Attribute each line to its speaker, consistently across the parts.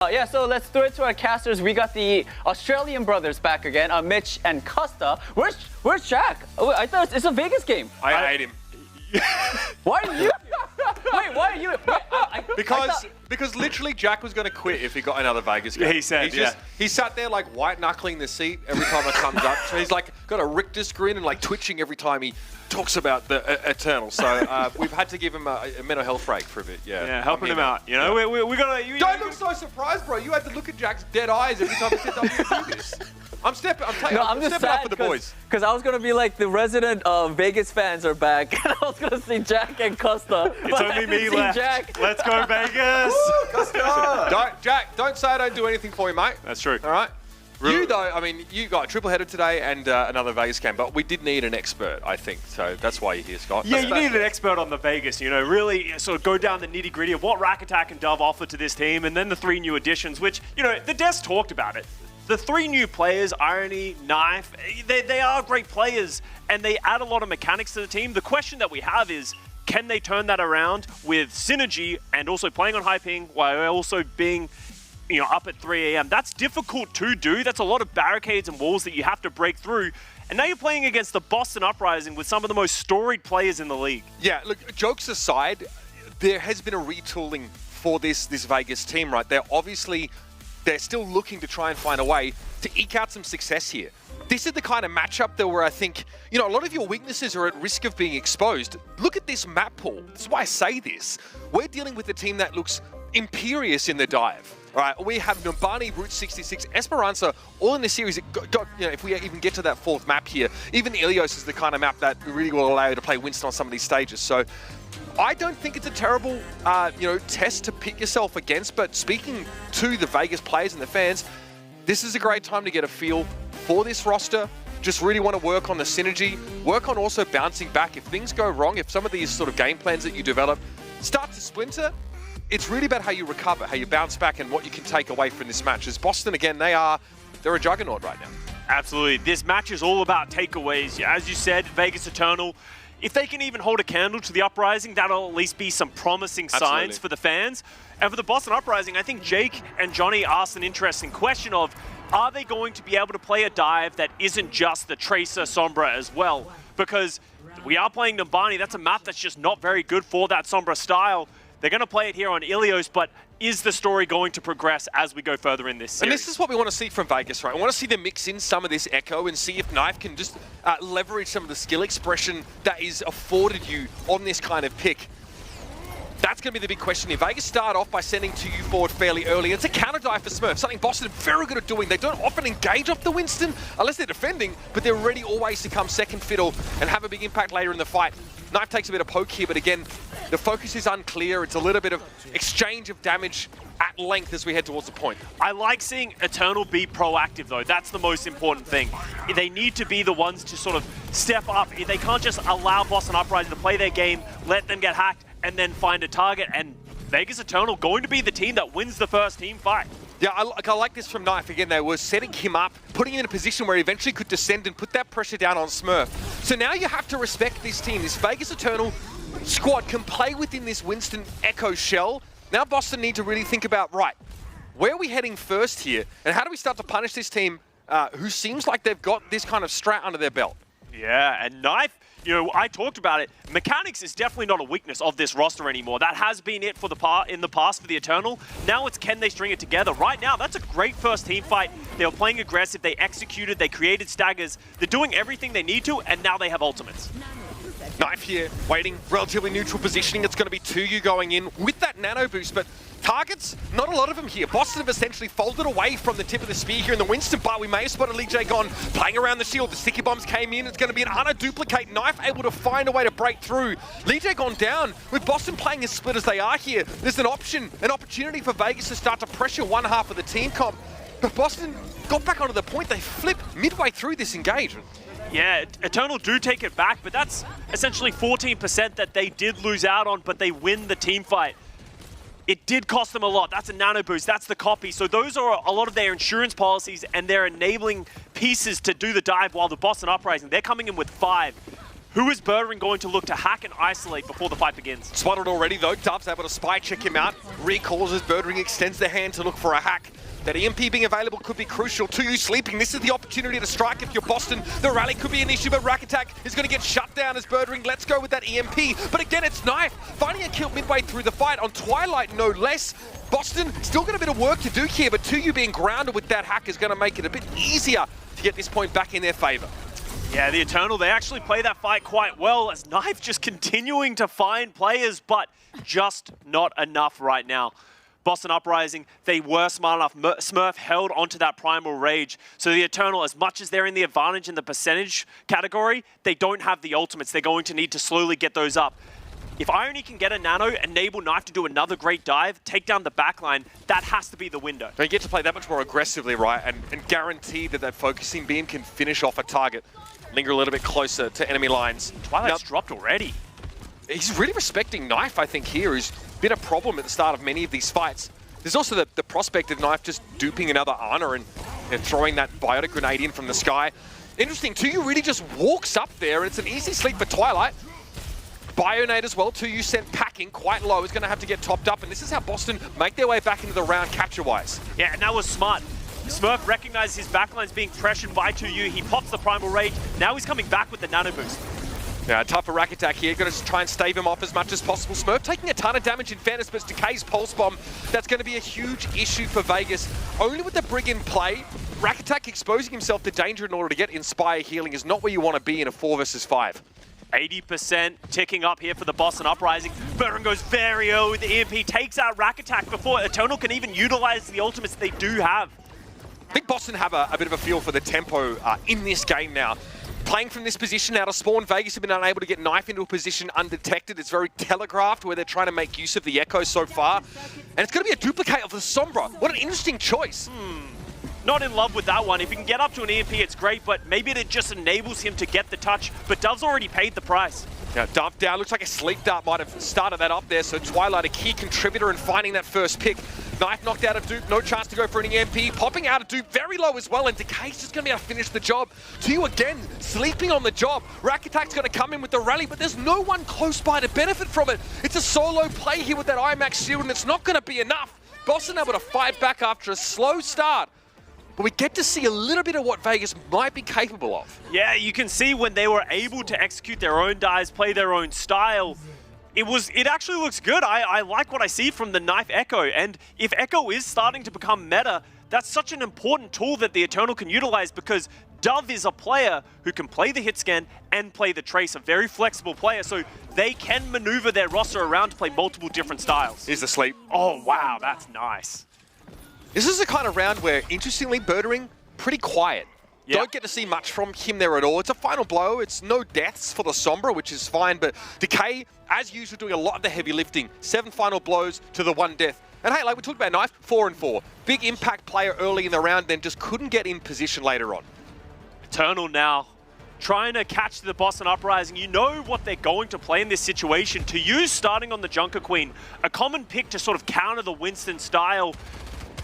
Speaker 1: Yeah, so let's throw it to our casters. We got the Australian brothers back again, Mitch and Costa. Where's Jack? Oh, I thought it's a Vegas game.
Speaker 2: I hate him.
Speaker 1: Why are you? Wait, why are you?
Speaker 2: Because literally Jack was going to quit if he got another Vegas game.
Speaker 3: Yeah, he said,
Speaker 2: He sat there like white knuckling the seat every time it comes up. So he's like got a Richter's grin and like twitching every time he talks about the Eternal. So we've had to give him a mental health break for a bit. Yeah,
Speaker 3: helping him out. You know, we gotta.
Speaker 2: Don't look so surprised, bro. You had to look at Jack's dead eyes every time he said, "I'm gonna do this." I'm stepping up for the boys.
Speaker 1: Because I was going to be like, the resident Vegas fans are back. And I was going to see Jack and Costa.
Speaker 3: It's only me left. Jack. Let's go, Vegas.
Speaker 2: Woo, Costa. Don't say I don't do anything for you, mate.
Speaker 3: That's true.
Speaker 2: All right? You, though, I mean, you got a triple header today and another Vegas game, but we did need an expert, I think. So that's why you're here, Scott.
Speaker 3: Yeah, you need an expert on the Vegas, you know, really sort of go down the nitty-gritty of what Rack Attack and Dove offer to this team, and then the 3 new additions, which, you know, the devs talked about it. The 3 new players, Irony, Knife, they are great players, and they add a lot of mechanics to the team. The question that we have is, can they turn that around with synergy and also playing on high ping while also being, you know, up at 3 a.m. That's difficult to do. That's a lot of barricades and walls that you have to break through. And now you're playing against the Boston Uprising with some of the most storied players in the league.
Speaker 2: Yeah, look, jokes aside, there has been a retooling for this Vegas team, right? They're still looking to try and find a way to eke out some success here. This is the kind of matchup that where I think, you know, a lot of your weaknesses are at risk of being exposed. Look at this map pool. That's why I say this. We're dealing with a team that looks imperious in the dive. All right, we have Numbani, Route 66, Esperanza, all in the series. You know, if we even get to that 4th map here, even Ilios is the kind of map that really will allow you to play Winston on some of these stages. So I don't think it's a terrible, you know, test to pick yourself against. But speaking to the Vegas players and the fans, this is a great time to get a feel for this roster. Just really want to work on the synergy, work on also bouncing back. If things go wrong, if some of these sort of game plans that you develop start to splinter, it's really about how you recover, how you bounce back, and what you can take away from this match. As Boston, again, they're a juggernaut right now.
Speaker 3: Absolutely. This match is all about takeaways. As you said, Vegas Eternal, if they can even hold a candle to the Uprising, that'll at least be some promising signs for the fans. And for the Boston Uprising, I think Jake and Johnny asked an interesting question of, are they going to be able to play a dive that isn't just the Tracer Sombra as well? Because we are playing Numbani. That's a map that's just not very good for that Sombra style. They're going to play it here on Ilios, but is the story going to progress as we go further in this series?
Speaker 2: And this is what we want to see from Vegas, right? I want to see them mix in some of this Echo and see if Knife can just leverage some of the skill expression that is afforded you on this kind of pick. That's going to be the big question here. Vegas start off by sending 2U forward fairly early. It's a counter dive for Smurf, something Boston are very good at doing. They don't often engage off the Winston unless they're defending, but they're ready always to come second fiddle and have a big impact later in the fight. Knife takes a bit of poke here, but again, the focus is unclear. It's a little bit of exchange of damage at length as we head towards the point.
Speaker 3: I like seeing Eternal be proactive, though. That's the most important thing. They need to be the ones to sort of step up. They can't just allow Boston Uprising to play their game, let them get hacked, and then find a target. And Vegas Eternal going to be the team that wins the first team fight.
Speaker 2: Yeah, I like this from Knife. Again, they were setting him up, putting him in a position where he eventually could descend and put that pressure down on Smurf. So now you have to respect this team. This Vegas Eternal squad can play within this Winston Echo shell. Now Boston need to really think about, right, where are we heading first here? And how do we start to punish this team who seems like they've got this kind of strat under their belt?
Speaker 3: Yeah, and Knife, you know, I talked about it. Mechanics is definitely not a weakness of this roster anymore. That has been it for in the past for the Eternal. Now it's can they string it together. Right now, that's a great first team fight. They were playing aggressive, they executed, they created staggers. They're doing everything they need to, and now they have ultimates.
Speaker 2: Knife here, waiting, relatively neutral positioning. It's going to be 2U going in with that nano boost, but targets, not a lot of them here. Boston have essentially folded away from the tip of the spear here in the Winston, but we may have spotted Lee J gone playing around the shield. The sticky bombs came in. It's going to be an Ana-duplicate. Knife able to find a way to break through. Lee J gone down. With Boston playing as split as they are here, there's an opportunity for Vegas to start to pressure one half of the team comp. But Boston got back onto the point. They flipped midway through this engagement.
Speaker 3: Yeah, Eternal do take it back, but that's essentially 14% that they did lose out on, but they win the team fight. It did cost them a lot. That's a nano boost, that's the copy. So those are a lot of their insurance policies and their enabling pieces to do the dive, while the Boston Uprising, they're coming in with 5. Who is Birdring going to look to hack and isolate before the fight begins?
Speaker 2: Spotted already though, Dove's able to spy check him out. Recalls as Birdring extends their hand to look for a hack. That EMP being available could be crucial. 2U sleeping, this is the opportunity to strike if you're Boston. The rally could be an issue, but Rack Attack is going to get shut down as Birdring lets go with that EMP. But again, it's Knife finding a kill midway through the fight on Twilight, no less. Boston still got a bit of work to do here, but 2U being grounded with that hack is going to make it a bit easier to get this point back in their favor.
Speaker 3: Yeah, the Eternal, they actually play that fight quite well as Knife just continuing to find players, but just not enough right now. Boston Uprising, they were smart enough. Smurf held onto that Primal Rage. So the Eternal, as much as they're in the advantage in the percentage category, they don't have the ultimates. They're going to need to slowly get those up. If Irony can get a nano, enable Knife to do another great dive, take down the backline, that has to be the window.
Speaker 2: They get to play that much more aggressively, right? And guarantee that that focusing beam can finish off a target. Linger a little bit closer to enemy lines.
Speaker 3: Twilight's dropped already.
Speaker 2: He's really respecting Knife, I think, here, who's been a problem at the start of many of these fights. There's also the prospect of Knife just duping another Ana and throwing that biotic grenade in from the sky. Interesting, 2U really just walks up there, and it's an easy sleep for Twilight. Bionade as well, 2U sent packing quite low, is going to have to get topped up, and this is how Boston make their way back into the round capture-wise.
Speaker 3: Yeah, and that was smart. Smurf recognizes his backline's being pressured by 2U. He pops the Primal Rage. Now he's coming back with the nano boost.
Speaker 2: Yeah, tough for Rack Attack here. Going to try and stave him off as much as possible. Smurf taking a ton of damage in fairness, but it's Decay's Pulse Bomb. That's going to be a huge issue for Vegas. Only with the Brig in play, Rack Attack exposing himself to danger in order to get Inspire healing is not where you want to be in a 4 versus 5.
Speaker 3: 80% ticking up here for the Boston Uprising. Birdring goes very early with the EMP, takes out Rack Attack before Eternal can even utilize the ultimates they do have.
Speaker 2: I think Boston have a bit of a feel for the tempo in this game now. Playing from this position out of spawn, Vegas have been unable to get Knife into a position undetected. It's very telegraphed where they're trying to make use of the Echo so far. And it's going to be a duplicate of the Sombra. What an interesting choice.
Speaker 3: Not in love with that one. If he can get up to an EMP, it's great, but maybe it just enables him to get the touch. But Dove's already paid the price.
Speaker 2: Now, Dove down. Looks like a Sleep Dart might have started that up there. So Twilight, a key contributor in finding that first pick. Knife knocked out of Dupe. No chance to go for an EMP. Popping out of Dupe very low as well. And Decay's just going to be able to finish the job. 2U again, sleeping on the job. Rack Attack's going to come in with the rally, but there's no one close by to benefit from it. It's a solo play here with that IMAX shield, and it's not going to be enough. Boston able to fight back after a slow start. But we get to see a little bit of what Vegas might be capable of.
Speaker 3: Yeah, you can see when they were able to execute their own dives, play their own style, it actually looks good. I like what I see from the Knife Echo, and if Echo is starting to become meta, that's such an important tool that the Eternal can utilize because Dove is a player who can play the hit scan and play the trace, a very flexible player, so they can maneuver their roster around to play multiple different styles.
Speaker 2: Here's the sleep.
Speaker 3: Oh, wow, that's nice.
Speaker 2: This is the kind of round where, interestingly, Birdring, pretty quiet.
Speaker 3: Yeah.
Speaker 2: Don't get to see much from him there at all. It's a final blow. It's no deaths for the Sombra, which is fine, but Decay, as usual, doing a lot of the heavy lifting. 7 final blows to the 1 death. And hey, like we talked about Knife, 4 and 4. Big impact player early in the round, then just couldn't get in position later on.
Speaker 3: Eternal now, trying to catch the Boston Uprising. You know what they're going to play in this situation. To use starting on the Junker Queen, a common pick to sort of counter the Winston style.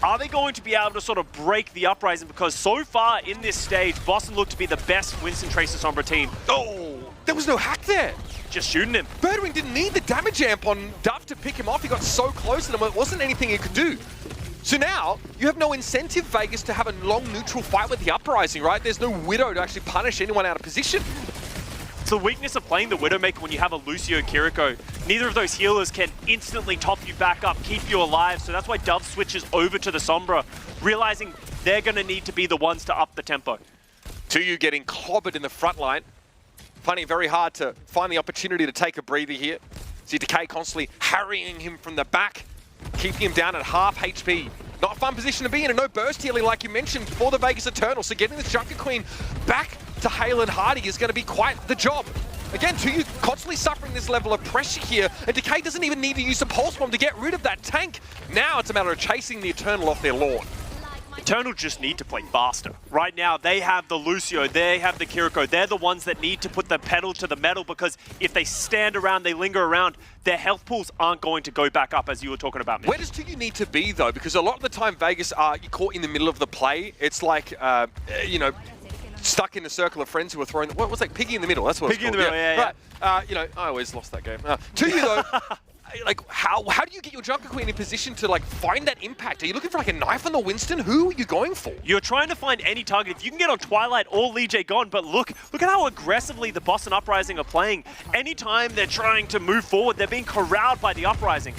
Speaker 3: Are they going to be able to sort of break the Uprising? Because so far in this stage, Boston looked to be the best Winston Tracer Sombra team.
Speaker 2: Oh, there was no hack there.
Speaker 3: Just shooting him.
Speaker 2: Birdwing didn't need the damage amp on Dove to pick him off. He got so close to him, it wasn't anything he could do. So now, you have no incentive, Vegas, to have a long neutral fight with the Uprising, right? There's no Widow to actually punish anyone out of position.
Speaker 3: It's the weakness of playing the Widowmaker when you have a Lucio Kiriko. Neither of those healers can instantly top you back up, keep you alive, so that's why Dove switches over to the Sombra, realizing they're going to need to be the ones to up the tempo.
Speaker 2: 2U getting clobbered in the front line. Finding it very hard to find the opportunity to take a breather here. See Decay constantly harrying him from the back, keeping him down at half HP. Not a fun position to be in, and no burst healing like you mentioned for the Vegas Eternal, so getting the Junker Queen back to Hale and Hardy is going to be quite the job. Again, 2U constantly suffering this level of pressure here, and Decay doesn't even need to use a Pulse Bomb to get rid of that tank. Now it's a matter of chasing the Eternal off their lawn.
Speaker 3: Eternal just need to play faster. Right now, they have the Lucio, they have the Kiriko. They're the ones that need to put the pedal to the metal because if they stand around, they linger around, their health pools aren't going to go back up as you were talking about. Mitch.
Speaker 2: Where does 2U need to be, though? Because a lot of the time, Vegas are caught in the middle of the play. It's like, you know, stuck in the circle of friends who were throwing, what was that, Piggy in the middle, that's what
Speaker 3: Piggy
Speaker 2: it's
Speaker 3: in
Speaker 2: called.
Speaker 3: the middle, yeah.
Speaker 2: Right. You know, I always lost that game. To you though, like, how do you get your Junker Queen in position to like find that impact? Are you looking for like a knife on the Winston? Who are you going for?
Speaker 3: You're trying to find any target. If you can get on Twilight or Lee J gone, but look at how aggressively the Boston Uprising are playing. Anytime they're trying to move forward, they're being corralled by the Uprising.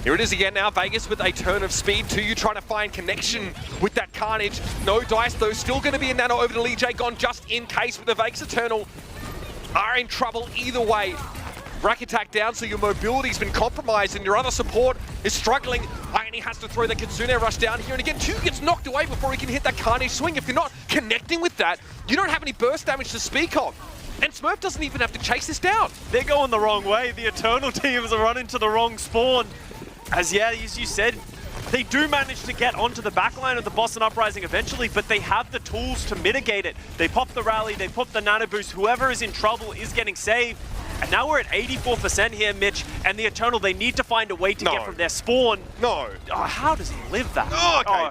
Speaker 2: Here it is again now, Vegas with a turn of speed to you, trying to find connection with that Carnage. No dice though, still going to be a nano over to Lee J gone just in case, with the Vegas Eternal are in trouble either way. Rack attack down, so your mobility's been compromised and your other support is struggling. Irony has to throw the Kitsune Rush down here, and again, 2 gets knocked away before he can hit that Carnage swing. If you're not connecting with that, you don't have any burst damage to speak of. And Smurf doesn't even have to chase this down.
Speaker 3: They're going the wrong way. The Eternal teams are running to the wrong spawn. As you said, they do manage to get onto the backline of the Boston Uprising eventually, but they have the tools to mitigate it. They pop the rally, they pop the nano boost. Whoever is in trouble is getting saved. And now we're at 84% here, Mitch, and the Eternal, they need to find a way to get from their spawn.
Speaker 2: No.
Speaker 3: Oh, how does he live that?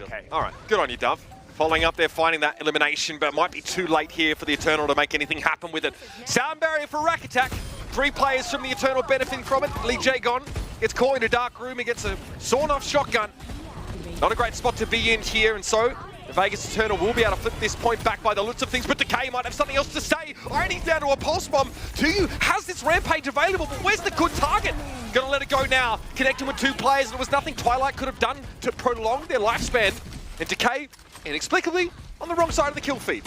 Speaker 2: Okay. All right. Good on you, Dove. Following up there, finding that elimination, but it might be too late here for the Eternal to make anything happen with it. Sound barrier for Rack Attack. 3 players from the Eternal benefiting from it. Lee J gone. Gets caught in a dark room. He gets a sawn-off shotgun. Not a great spot to be in here, and so the Vegas Eternal will be able to flip this point back by the looks of things, but Decay might have something else to say. Irony's down to a pulse bomb. Tuyu has this rampage available, but where's the good target? Gonna let it go now. Connecting with 2 players, and it was nothing Twilight could have done to prolong their lifespan. And Decay, inexplicably, on the wrong side of the kill feed.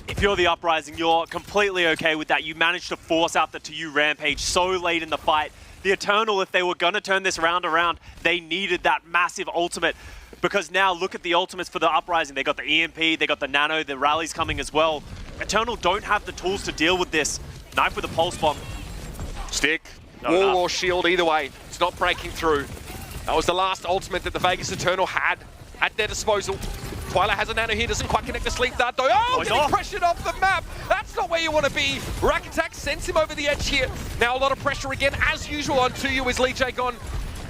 Speaker 3: If you're the Uprising, you're completely okay with that. You managed to force out the Tuyu rampage so late in the fight. The Eternal, if they were going to turn this round around, they needed that massive ultimate. Because now look at the ultimates for the Uprising. They got the EMP, they got the Nano, the rally's coming as well. Eternal don't have the tools to deal with this. Knife with a pulse bomb.
Speaker 2: Stick, wall or shield, either way. It's not breaking through. That was the last ultimate that the Vegas Eternal had at their disposal. Twilight has a nano here, doesn't quite connect the sleep dart though. Oh, getting pressured off the map. That's not where you want to be. Rack Attack sends him over the edge here. Now a lot of pressure again, as usual on Tuyu as Lee J gone.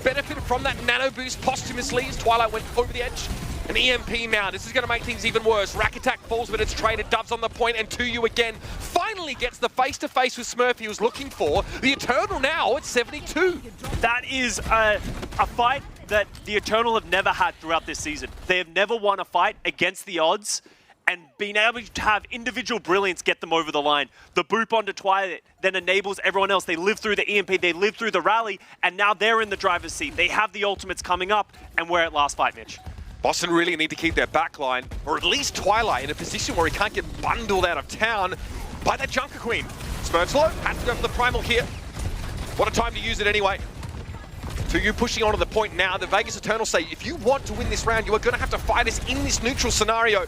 Speaker 2: Benefited from that nano boost posthumously as Twilight went over the edge. An EMP now, this is going to make things even worse. Rack Attack falls, but it's traded. Dove's on the point, and Tuyu again finally gets the face-to-face with Smurf he was looking for. The Eternal now at 72.
Speaker 3: That is a fight that the Eternal have never had throughout this season. They have never won a fight against the odds and been able to have individual brilliance get them over the line. The boop onto Twilight then enables everyone else. They live through the EMP, they live through the rally, and now they're in the driver's seat. They have the ultimates coming up, and we're at last fight, Mitch.
Speaker 2: Boston really need to keep their backline, or at least Twilight, in a position where he can't get bundled out of town by that Junker Queen. Smurf's low, has to go for the Primal here. What a time to use it anyway. Tuyu pushing onto the point now. The Vegas Eternal say, if you want to win this round, you are going to have to fight us in this neutral scenario.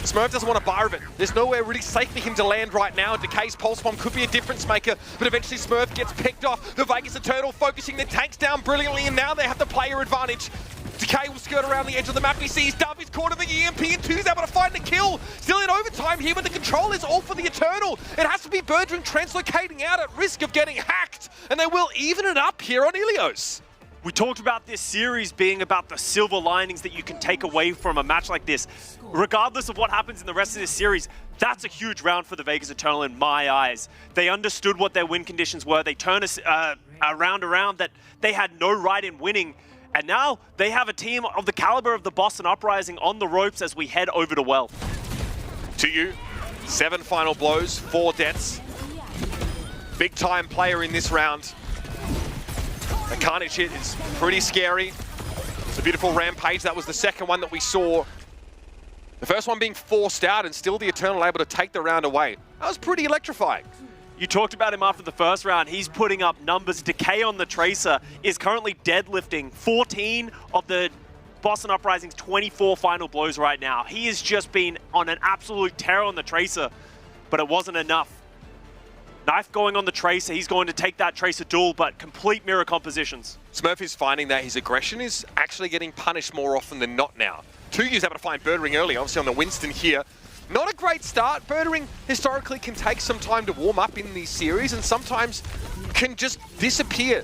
Speaker 2: Smurf doesn't want a bar of it. There's nowhere really safe for him to land right now. Decay's Pulse Bomb could be a difference maker, but eventually Smurf gets picked off. The Vegas Eternal focusing the tanks down brilliantly, and now they have the player advantage. Decay will skirt around the edge of the map. He sees Dove is caught in the EMP, and Tuyu's able to find the kill. Still in overtime here, but the control is all for the Eternal. It has to be Birdring translocating out at risk of getting hacked, and they will even it up here on Ilios.
Speaker 3: We talked about this series being about the silver linings that you can take away from a match like this. Regardless of what happens in the rest of this series, that's a huge round for the Vegas Eternal in my eyes. They understood what their win conditions were. They turned a round around that they had no right in winning. And now they have a team of the caliber of the Boston Uprising on the ropes as we head over to Well.
Speaker 2: Tuyu, 7 final blows, 4 deaths. Big time player in this round. The Carnage hit is pretty scary. It's a beautiful rampage. That was the second one that we saw. The first one being forced out and still the Eternal able to take the round away. That was pretty electrifying.
Speaker 3: You talked about him after the first round. He's putting up numbers. Decay on the Tracer is currently deadlifting 14 of the Boston Uprising's 24 final blows right now. He has just been on an absolute tear on the Tracer, but it wasn't enough. Knife going on the Tracer. He's going to take that Tracer duel, but complete mirror compositions.
Speaker 2: Smurf is finding that his aggression is actually getting punished more often than not now. Tuyu's able to find Birdring early, obviously on the Winston here. Not a great start. Birdring historically can take some time to warm up in these series and sometimes can just disappear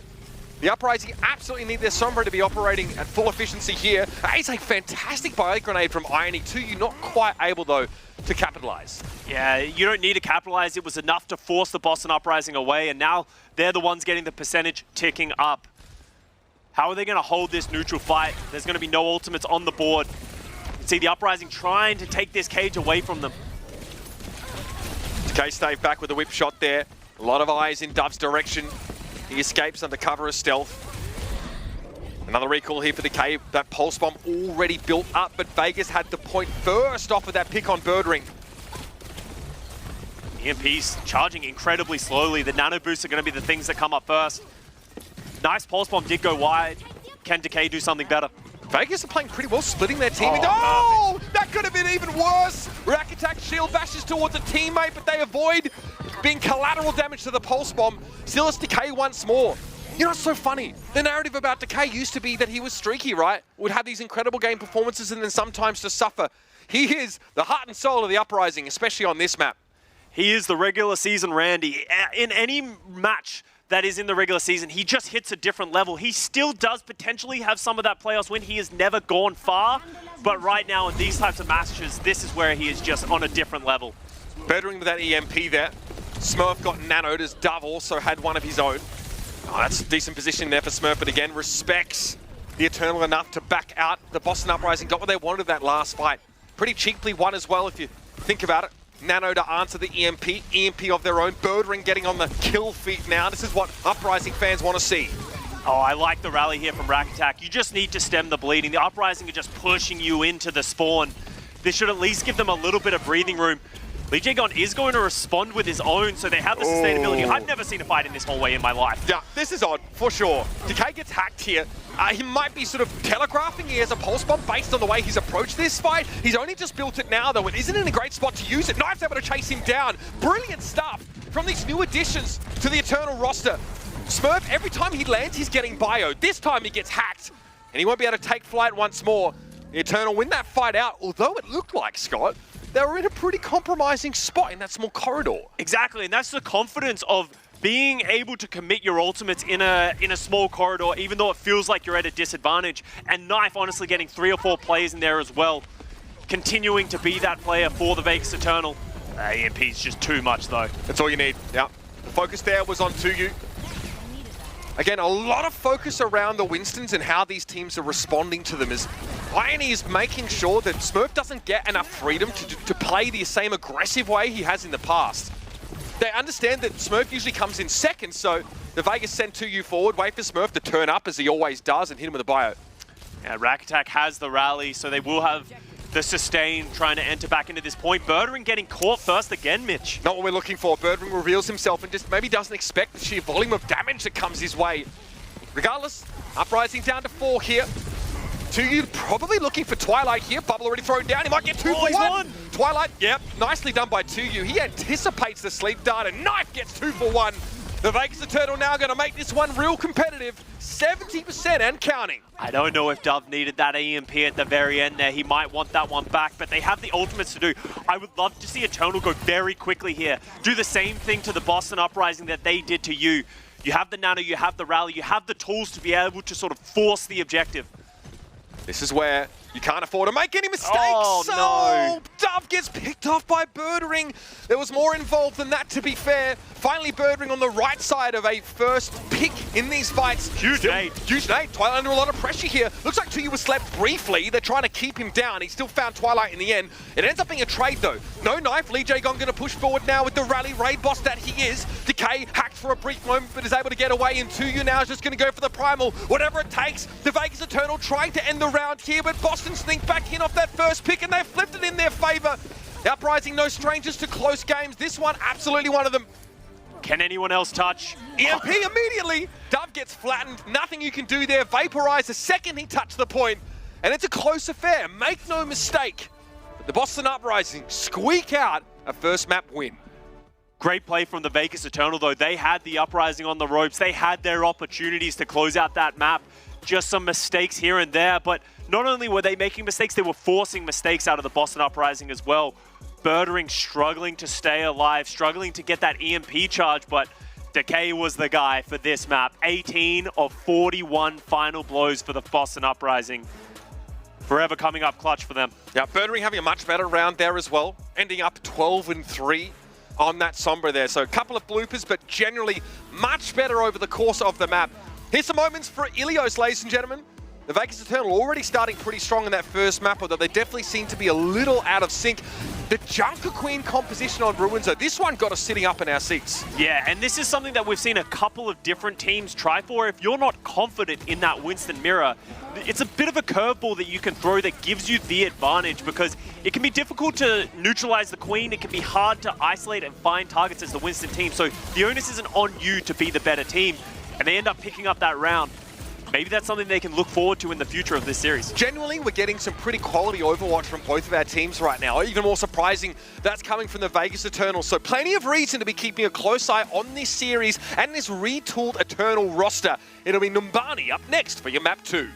Speaker 2: The Uprising absolutely need their Sombra to be operating at full efficiency here. That is a fantastic bio grenade from Irony. 2U not quite able, though, to capitalize.
Speaker 3: Yeah, you don't need to capitalize. It was enough to force the Boston Uprising away, and now they're the ones getting the percentage ticking up. How are they going to hold this neutral fight? There's going to be no ultimates on the board. You can see the Uprising trying to take this cage away from them.
Speaker 2: K-Stave back with a whip shot there. A lot of eyes in Dove's direction. He escapes under cover of stealth. Another recall here for the K. That pulse bomb already built up, but Vegas had the point first off of that pick on Birdring.
Speaker 3: EMP's charging incredibly slowly. The nano boosts are going to be the things that come up first. Nice pulse bomb did go wide. Can Decay do something better?
Speaker 2: Vegas are playing pretty well, splitting their team. That could have been even worse. Rack Attack shield bashes towards a teammate, but they avoid being collateral damage to the pulse bomb. Still, it's Decay once more. You know, it's so funny. The narrative about Decay used to be that he was streaky, right? Would have these incredible game performances and then sometimes to suffer. He is the heart and soul of the Uprising, especially on this map.
Speaker 3: He is the regular season Randy. In any match that is in the regular season, he just hits a different level. He still does potentially have some of that playoffs win. He has never gone far, but right now in these types of matches, this is where he is just on a different level.
Speaker 2: Bettering with that EMP there. Smurf got nanoed as Dove also had one of his own. Oh, that's a decent position there for Smurf, but again, respects the Eternal enough to back out. The Boston Uprising got what they wanted that last fight. Pretty cheaply won as well, if you think about it. Nano to answer the EMP of their own. Birdring getting on the kill feet now. This is what Uprising fans want to see.
Speaker 3: Oh, I like the rally here from Rack Attack. You just need to stem the bleeding. The Uprising are just pushing you into the spawn. This should at least give them a little bit of breathing room. Lee Jae-gon is going to respond with his own, so they have the sustainability. I've never seen a fight in this whole way in my life.
Speaker 2: Yeah, this is odd, for sure. Decay gets hacked here. He might be sort of telegraphing he has a pulse bomb based on the way he's approached this fight. He's only just built it now, though. It isn't in a great spot to use it. Knife's able to chase him down. Brilliant stuff from these new additions to the Eternal roster. Smurf, every time he lands, he's getting bio. This time he gets hacked, and he won't be able to take flight once more. The Eternal win that fight out, although it looked like, Scott, they were in a pretty compromising spot in that small corridor.
Speaker 3: Exactly, and that's the confidence of being able to commit your ultimates in a small corridor, even though it feels like you're at a disadvantage. And Knife honestly getting 3 or 4 players in there as well, continuing to be that player for the Vegas Eternal. EMP's just too much though.
Speaker 2: That's all you need, yeah. The focus there was on 2U. Again, a lot of focus around the Winstons and how these teams are responding to them as Irony is making sure that Smurf doesn't get enough freedom to play the same aggressive way he has in the past. They understand that Smurf usually comes in second, so the Vegas send 2U forward, wait for Smurf to turn up as he always does and hit him with a bio.
Speaker 3: Yeah, Rack Attack has the rally, so they will have the sustain trying to enter back into this point. Birdring getting caught first again, Mitch.
Speaker 2: Not what we're looking for. Birdring reveals himself and just maybe doesn't expect the sheer volume of damage that comes his way. Regardless, Uprising down to 4 here. 2U probably looking for Twilight here. Bubble already thrown down. He might get 2 for 1. Twilight, yep, nicely done by 2U. He anticipates the sleep dart and Knife gets 2 for 1. The Vegas Eternal now going to make this one real competitive. 70% and counting.
Speaker 3: I don't know if Dove needed that EMP at the very end there. He might want that one back, but they have the ultimates to do. I would love to see Eternal go very quickly here. Do the same thing to the Boston Uprising that they did to you. You have the nano, you have the rally, you have the tools to be able to sort of force the objective.
Speaker 2: This is where you can't afford to make any mistakes.
Speaker 3: Oh, no.
Speaker 2: Dove gets picked off by Birdring. There was more involved than that, to be fair. Finally, Birdring on the right side of a first pick in these fights.
Speaker 3: Huge nade.
Speaker 2: Huge nade. Twilight under a lot of pressure here. Looks like 2U was slept briefly. They're trying to keep him down. He still found Twilight in the end. It ends up being a trade, though. No Knife. Lee Jae-gon going to push forward now with the rally raid boss that he is. Decay hacked for a brief moment, but is able to get away. And 2U now is just going to go for the primal. Whatever it takes. The Vegas Eternal trying to end the round here, but Boston sneak back in off that first pick, and they flipped it in their favor. The Uprising, no strangers to close games. This one, absolutely one of them.
Speaker 3: Can anyone else touch?
Speaker 2: EMP immediately. Dove gets flattened. Nothing you can do there. Vaporize the second he touched the point. And it's a close affair. Make no mistake. The Boston Uprising squeak out a first map win.
Speaker 3: Great play from the Vegas Eternal, though. They had the Uprising on the ropes. They had their opportunities to close out that map. Just some mistakes here and there. But not only were they making mistakes, they were forcing mistakes out of the Boston Uprising as well. Birdring struggling to stay alive, struggling to get that EMP charge, but Decay was the guy for this map. 18 of 41 final blows for the Boston Uprising. Forever coming up clutch for them.
Speaker 2: Yeah, Birdring having a much better round there as well, ending up 12-3 on that Sombra there. So a couple of bloopers, but generally much better over the course of the map. Here's some moments for Ilios, ladies and gentlemen. The Vegas Eternal already starting pretty strong in that first map, although they definitely seem to be a little out of sync. The Junker Queen composition on Ruins, though, this one got us sitting up in our seats.
Speaker 3: Yeah, and this is something that we've seen a couple of different teams try for. If you're not confident in that Winston mirror, it's a bit of a curveball that you can throw that gives you the advantage, because it can be difficult to neutralize the Queen. It can be hard to isolate and find targets as the Winston team. So the onus isn't on you to be the better team, and they end up picking up that round. Maybe that's something they can look forward to in the future of this series.
Speaker 2: Genuinely, we're getting some pretty quality Overwatch from both of our teams right now. Even more surprising, that's coming from the Vegas Eternal. So plenty of reason to be keeping a close eye on this series and this retooled Eternal roster. It'll be Numbani up next for your map 2.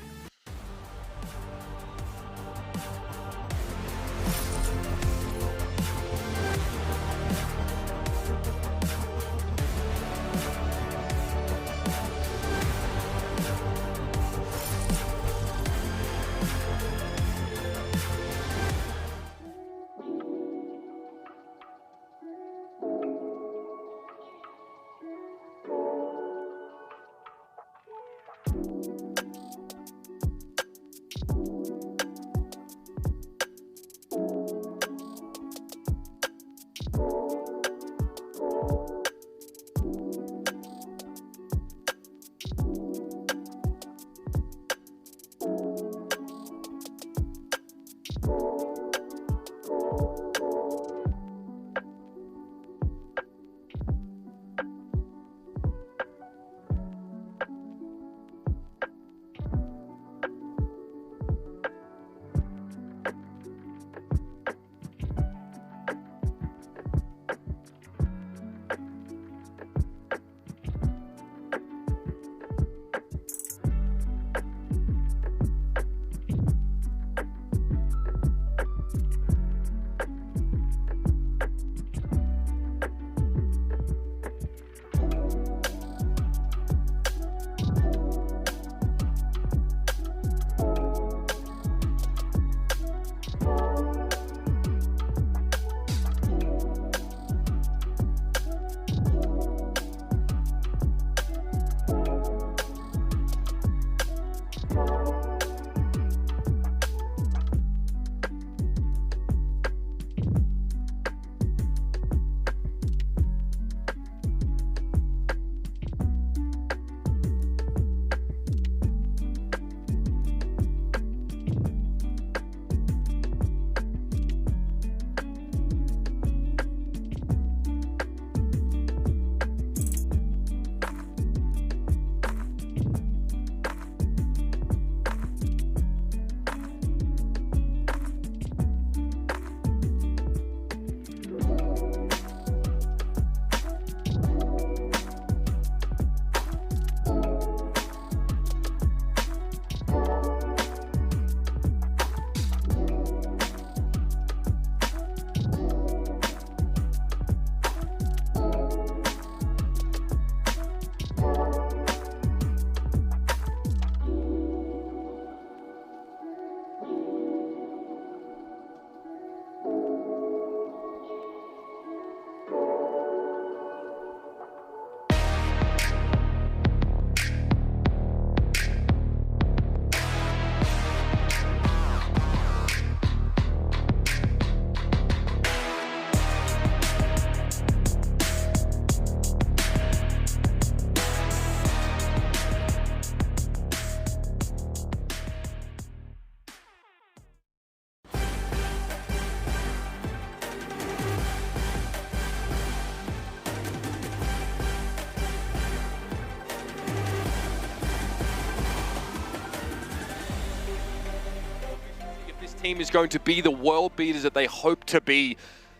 Speaker 2: Team is going to be the world beaters that they hope to be.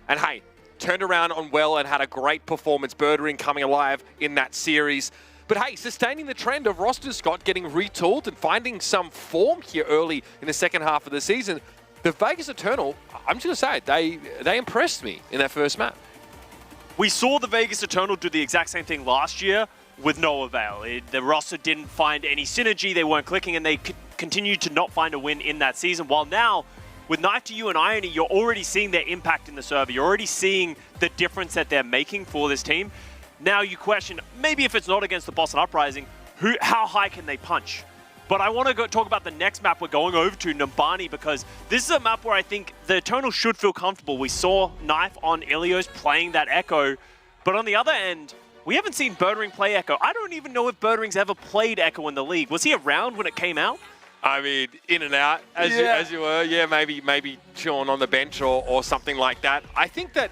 Speaker 2: And hey, turned around on well and had a great performance. Birdring coming alive in that series. But hey, sustaining the trend of rosters, Scott, getting retooled and finding some form here early in the second half of the season. The Vegas Eternal, I'm just going to say, they impressed me in that first map.
Speaker 3: we saw the Vegas Eternal do the exact same thing last year with no avail. The roster didn't find any synergy, they weren't clicking, and they continued to not find a win in that season. While now, with Knife to You and Irony, you're already seeing their impact in the server. You're already seeing the difference that they're making for this team. Now you question, maybe if it's not against the Boston Uprising, how high can they punch? But I want to talk about the next map we're going over to, Numbani, because this is a map where I think the Eternal should feel comfortable. We saw Knife on Ilios playing that Echo, but on the other end, we haven't seen Birdring play Echo. I don't even know if Birdring's ever played Echo in the league. Was he around when it came out?
Speaker 2: I mean, in and out, as you were. Yeah, maybe chilling on the bench or something like that. I think that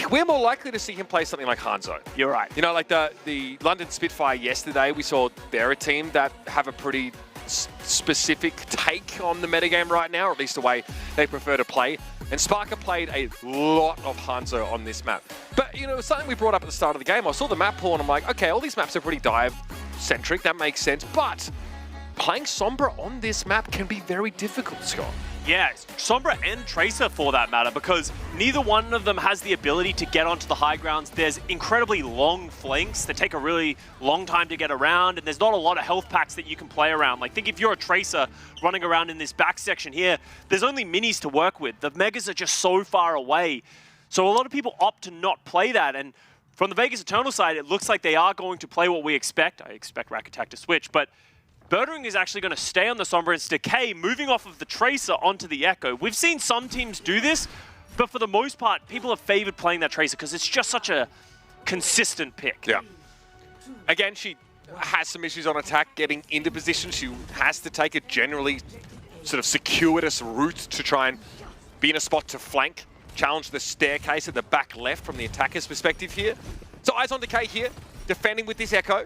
Speaker 2: we're more likely to see him play something like Hanzo.
Speaker 3: You're right.
Speaker 2: You know, like the London Spitfire yesterday, we saw they're a team that have a pretty specific take on the metagame right now, or at least the way they prefer to play. And Sparker played a lot of Hanzo on this map. But, you know, it was something we brought up at the start of the game. I saw the map pool and I'm like, okay, all these maps are pretty dive-centric. That makes sense. But playing Sombra on this map can be very difficult, Scott.
Speaker 3: Yeah, Sombra and Tracer for that matter, because neither one of them has the ability to get onto the high grounds. There's incredibly long flanks that take a really long time to get around, and there's not a lot of health packs that you can play around. Like, think if you're a Tracer running around in this back section here, there's only minis to work with. The Megas are just so far away. So a lot of people opt to not play that, and from the Vegas Eternal side, it looks like they are going to play what we expect. I expect Rack Attack to switch, but Birdring is actually going to stay on the Sombra. It's Decay moving off of the Tracer onto the Echo. We've seen some teams do this, but for the most part, people have favored playing that Tracer because it's just such a consistent pick.
Speaker 2: Yeah. Again, she has some issues on attack getting into position. She has to take a generally sort of circuitous route to try and be in a spot to flank, challenge the staircase at the back left from the attacker's perspective here. So eyes on Decay here, defending with this Echo.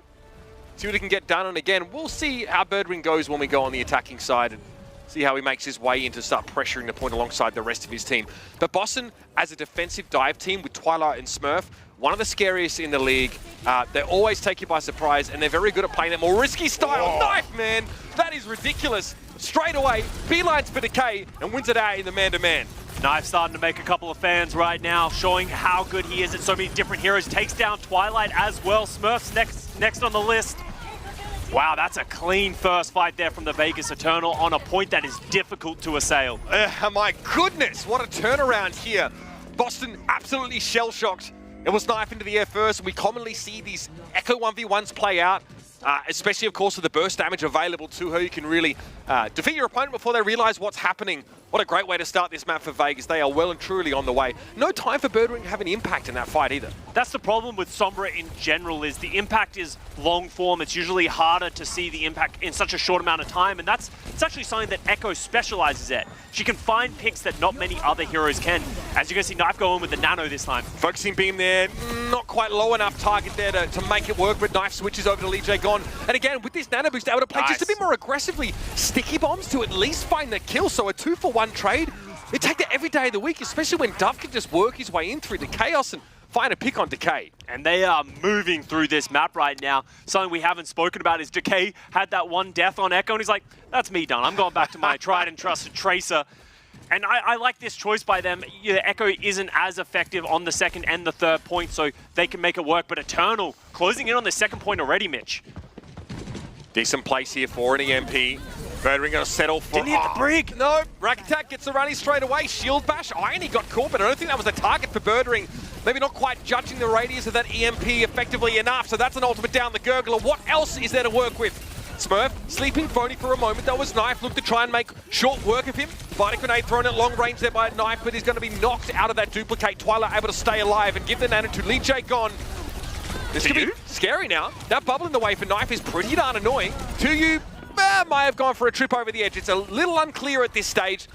Speaker 2: See what he can get done, and again, we'll see how Birdring goes when we go on the attacking side and see how he makes his way in to start pressuring the point alongside the rest of his team. But Boston, as a defensive dive team with Twilight and Smurf, one of the scariest in the league. They always take you by surprise, and they're very good at playing that more risky style. Knife, man! That is ridiculous. Straight away, beelines for Decay, and wins it out in the man-to-man.
Speaker 3: Knife starting to make a couple of fans right now, showing how good he is at so many different heroes. Takes down Twilight as well. Smurf's next on the list. Wow, that's a clean first fight there from the Vegas Eternal on a point that is difficult to assail.
Speaker 2: My goodness, what a turnaround here. Boston absolutely shell-shocked. It was Knife into the air first. We commonly see these Echo 1v1s play out, especially, of course, with the burst damage available to her. You can really defeat your opponent before they realize what's happening. What a great way to start this map for Vegas. They are well and truly on the way. No time for Birdring to have an impact in that fight either.
Speaker 3: That's the problem with Sombra in general, is the impact is long form. It's usually harder to see the impact in such a short amount of time, and it's actually something that Echo specializes at. She can find picks that not many other heroes can. As you can see, Knife go in with the Nano this time.
Speaker 2: Focusing beam there, not quite low enough target there to make it work, but Knife switches over to Lee J Gon. And again, with this Nano boost, able to play just a bit more aggressively. Sticky bombs to at least find the kill, so a 2-for-1 trade. They take that every day of the week, especially when Dove can just work his way in through the chaos and find a pick on Decay.
Speaker 3: And they are moving through this map right now. Something we haven't spoken about is Decay had that one death on Echo, and he's like, that's me done. I'm going back to my tried and trusted Tracer. And I like this choice by them. Yeah, Echo isn't as effective on the second and the third point, so they can make it work. But Eternal closing in on the second point already, Mitch.
Speaker 2: Decent place here for an EMP. Birdring going to settle for...
Speaker 3: Didn't hit the brig!
Speaker 2: No, Rack Attack gets the running straight away. Shield Bash, Irony got caught, but I don't think that was a target for Birdring. Maybe not quite judging the radius of that EMP effectively enough, so that's an ultimate down the Gurgler. What else is there to work with? Smurf, sleeping phony for a moment. That was Knife. Looked to try and make short work of him. Fighting grenade thrown at long range there by Knife, but he's going to be knocked out of that duplicate. Twilight able to stay alive and give the Nano to Lee J Gon. This could be scary now. That bubble in the way for Knife is pretty darn annoying. To you, might have gone for a trip over the edge. It's a little unclear at this stage.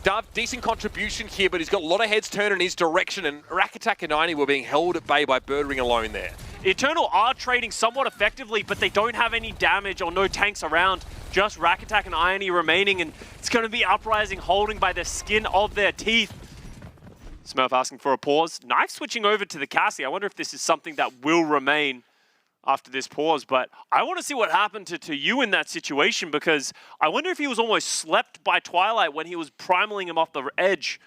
Speaker 2: Dove, decent contribution here, but he's got a lot of heads turned in his direction, and Rack Attack and Irony were being held at bay by Birdring alone there.
Speaker 3: Eternal are trading somewhat effectively, but they don't have any damage or no tanks around. Just Rack Attack and Irony remaining, and it's going to be Uprising holding by the skin of their teeth. Smurf asking for a pause. Knife switching over to the Cassie. I wonder if this is something that will remain after this pause, but I want to see what happened to you in that situation, because I wonder if he was almost slept by Twilight when he was primaling him off the edge.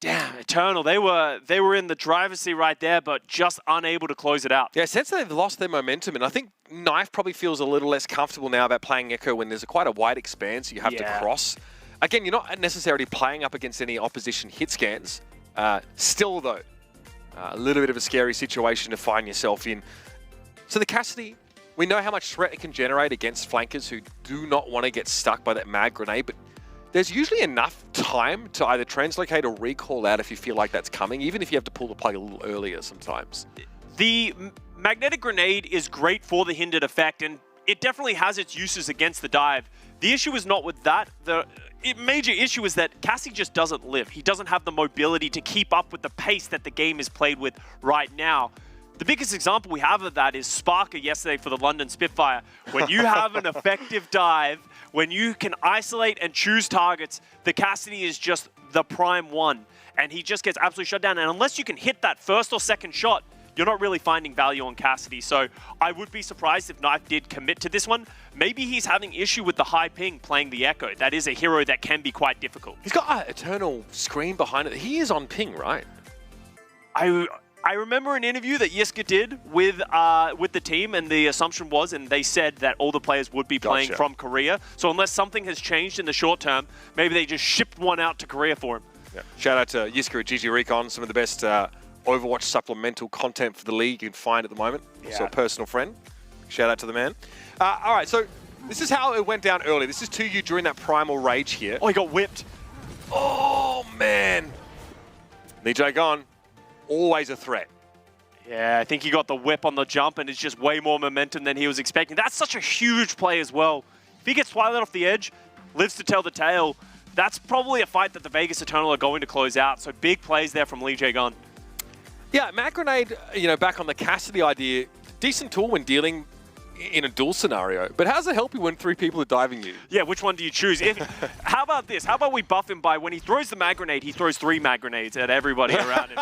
Speaker 3: Damn, Eternal. They were in the driver's seat right there, but just unable to close it out.
Speaker 2: Yeah, since they've lost their momentum, and I think Knife probably feels a little less comfortable now about playing Echo when there's quite a wide expanse you have to cross. Again, you're not necessarily playing up against any opposition hit scans. Still, though, a little bit of a scary situation to find yourself in. So the Cassidy, we know how much threat it can generate against flankers who do not want to get stuck by that mag grenade, but there's usually enough time to either translocate or recall out if you feel like that's coming, even if you have to pull the plug a little earlier sometimes.
Speaker 3: The magnetic grenade is great for the hindered effect, and it definitely has its uses against the dive. The issue is not with that. The major issue is that Cassie just doesn't live. He doesn't have the mobility to keep up with the pace that the game is played with right now. The biggest example we have of that is Sparker yesterday for the London Spitfire. When you have an effective dive, when you can isolate and choose targets, the Cassidy is just the prime one. And he just gets absolutely shut down. And unless you can hit that first or second shot, you're not really finding value on Cassidy. So I would be surprised if Knife did commit to this one. Maybe he's having issue with the high ping playing the Echo. That is a hero that can be quite difficult.
Speaker 2: He's got an Eternal screen behind it. He is on ping, right?
Speaker 3: I remember an interview that Yiska did with the team, and the assumption was, and they said that all the players would be playing from Korea. So unless something has changed in the short term, maybe they just shipped one out to Korea for him.
Speaker 2: Yeah. Shout out to Yiska at GG Recon, some of the best Overwatch supplemental content for the league you can find at the moment. Yeah. So a personal friend. Shout out to the man. All right, so this is how it went down early. This is 2U during that primal rage here.
Speaker 3: Oh, he got whipped.
Speaker 2: Oh, man. Nijay gone. Always a threat.
Speaker 3: Yeah, I think he got the whip on the jump, and it's just way more momentum than he was expecting. That's such a huge play as well. If he gets Twilight off the edge, lives to tell the tale, that's probably a fight that the Vegas Eternal are going to close out. So big plays there from Lee Jae-gun.
Speaker 2: Yeah, Mag Grenade, back on the Cassidy idea, decent tool when dealing in a duel scenario. But how does it help you when 3 people are diving you?
Speaker 3: Yeah, which one do you choose? How about this? How about we buff him by when he throws the mag grenade, he throws 3 mag grenades at everybody around him,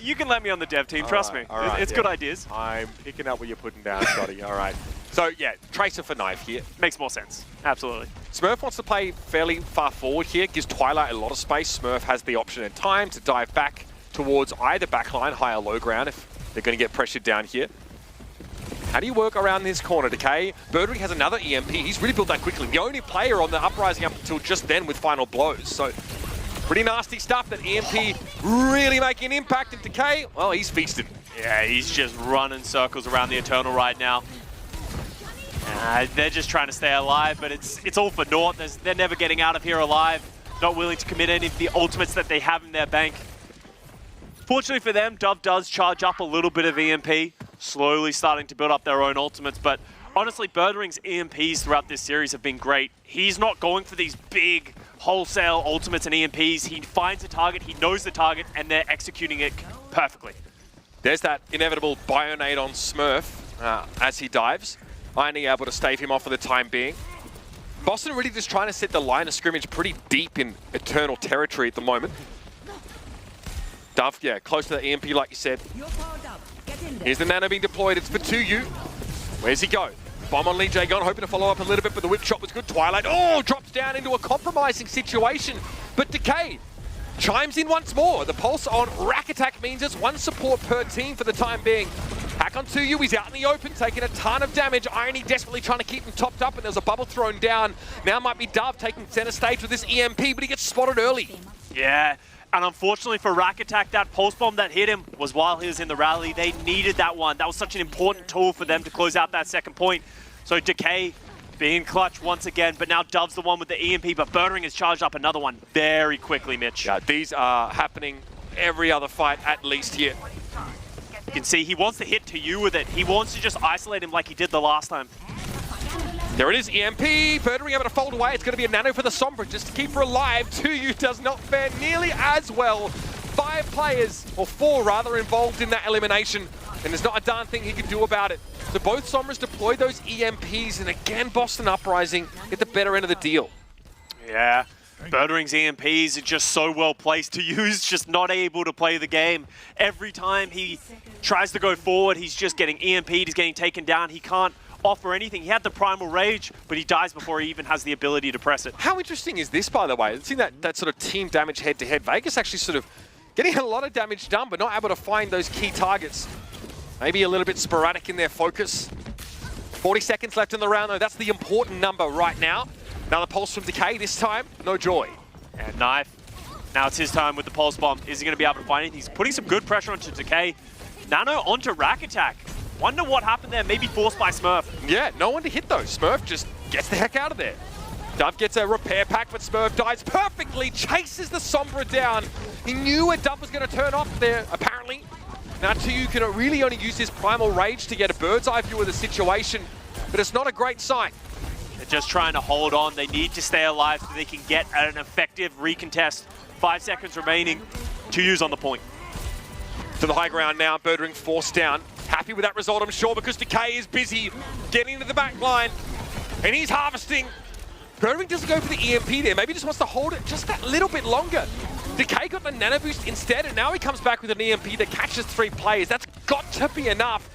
Speaker 3: you can let me on the dev team, trust me. It's good ideas.
Speaker 2: I'm picking up what you're putting down, Scotty. All right. So, yeah, Tracer for Knife here.
Speaker 3: Makes more sense. Absolutely.
Speaker 2: Smurf wants to play fairly far forward here, gives Twilight a lot of space. Smurf has the option and time to dive back towards either backline, high or low ground, if they're going to get pressured down here. How do you work around this corner, Decay? Birdring has another EMP. He's really built that quickly. The only player on the Uprising up until just then with final blows. So pretty nasty stuff. That EMP really making an impact. And Decay, well, he's feasted.
Speaker 3: Yeah, he's just running circles around the Eternal right now. They're just trying to stay alive, but it's all for naught. They're never getting out of here alive. Not willing to commit any of the ultimates that they have in their bank. Fortunately for them, Dove does charge up a little bit of EMP, slowly starting to build up their own ultimates. But honestly, Birdring's EMPs throughout this series have been great. He's not going for these big wholesale ultimates and EMPs. He finds a target, he knows the target, and they're executing it perfectly.
Speaker 2: There's that inevitable Bionade on Smurf as he dives. Only able to stave him off for the time being. Boston really just trying to set the line of scrimmage pretty deep in Eternal territory at the moment. Dove, yeah, close to the EMP like you said. Here's the nano being deployed, it's for 2U. Where's he go? Bomb on Lee Jae-gun, hoping to follow up a little bit, but the whip shot was good. Twilight, drops down into a compromising situation. But Decay chimes in once more. The pulse on Rack Attack means it's 1 support per team for the time being. Hack on 2U, he's out in the open, taking a ton of damage. Irony desperately trying to keep him topped up, and there's a bubble thrown down. Now might be Dove taking center stage with this EMP, but he gets spotted early.
Speaker 3: Yeah. And unfortunately for Rack Attack, that pulse bomb that hit him was while he was in the rally. They needed that one. That was such an important tool for them to close out that second point. So Decay being clutch once again, but now Dove's the one with the EMP, but Birdring has charged up another one very quickly, Mitch.
Speaker 2: Yeah, these are happening every other fight at least here.
Speaker 3: You can see he wants to hit to you with it. He wants to just isolate him like he did the last time.
Speaker 2: There it is, EMP. Birdring able to fold away. It's going to be a nano for the Sombra just to keep her alive. 2U does not fare nearly as well. 5 players, or 4 rather, involved in that elimination. And there's not a darn thing he can do about it. So both Sombras deploy those EMPs. And again, Boston Uprising get the better end of the deal.
Speaker 3: Yeah. Birdring's EMPs are just so well placed to use, just not able to play the game. Every time he tries to go forward, he's just getting EMP'd, he's getting taken down. He can't offer anything. He had the primal rage, but he dies before he even has the ability to press it.
Speaker 2: How interesting is this, by the way? Seeing that sort of team damage head-to-head, Vegas actually sort of getting a lot of damage done, but not able to find those key targets. Maybe a little bit sporadic in their focus. 40 seconds left in the round, though. That's the important number right now. Another pulse from Decay, this time, no joy.
Speaker 3: And Knife, now it's his time with the pulse bomb. Is he going to be able to find it? He's putting some good pressure onto Decay. Nano onto Rack Attack. Wonder what happened there, maybe forced by Smurf.
Speaker 2: Yeah, no one to hit though. Smurf just gets the heck out of there. Dove gets a repair pack, but Smurf dies perfectly, chases the Sombra down. He knew where Dove was going to turn off there, apparently. Now Tuyu can really only use his Primal Rage to get a bird's eye view of the situation, but it's not a great sign.
Speaker 3: They're just trying to hold on. They need to stay alive so they can get an effective recontest. 5 seconds remaining. Tuyu's on the point.
Speaker 2: To the high ground now, Birdring forced down. Happy with that result, I'm sure, because Decay is busy getting into the back line, and he's harvesting. Birdring doesn't go for the EMP there. Maybe he just wants to hold it just that little bit longer. Decay got the nano boost instead, and now he comes back with an EMP that catches 3 players. That's got to be enough.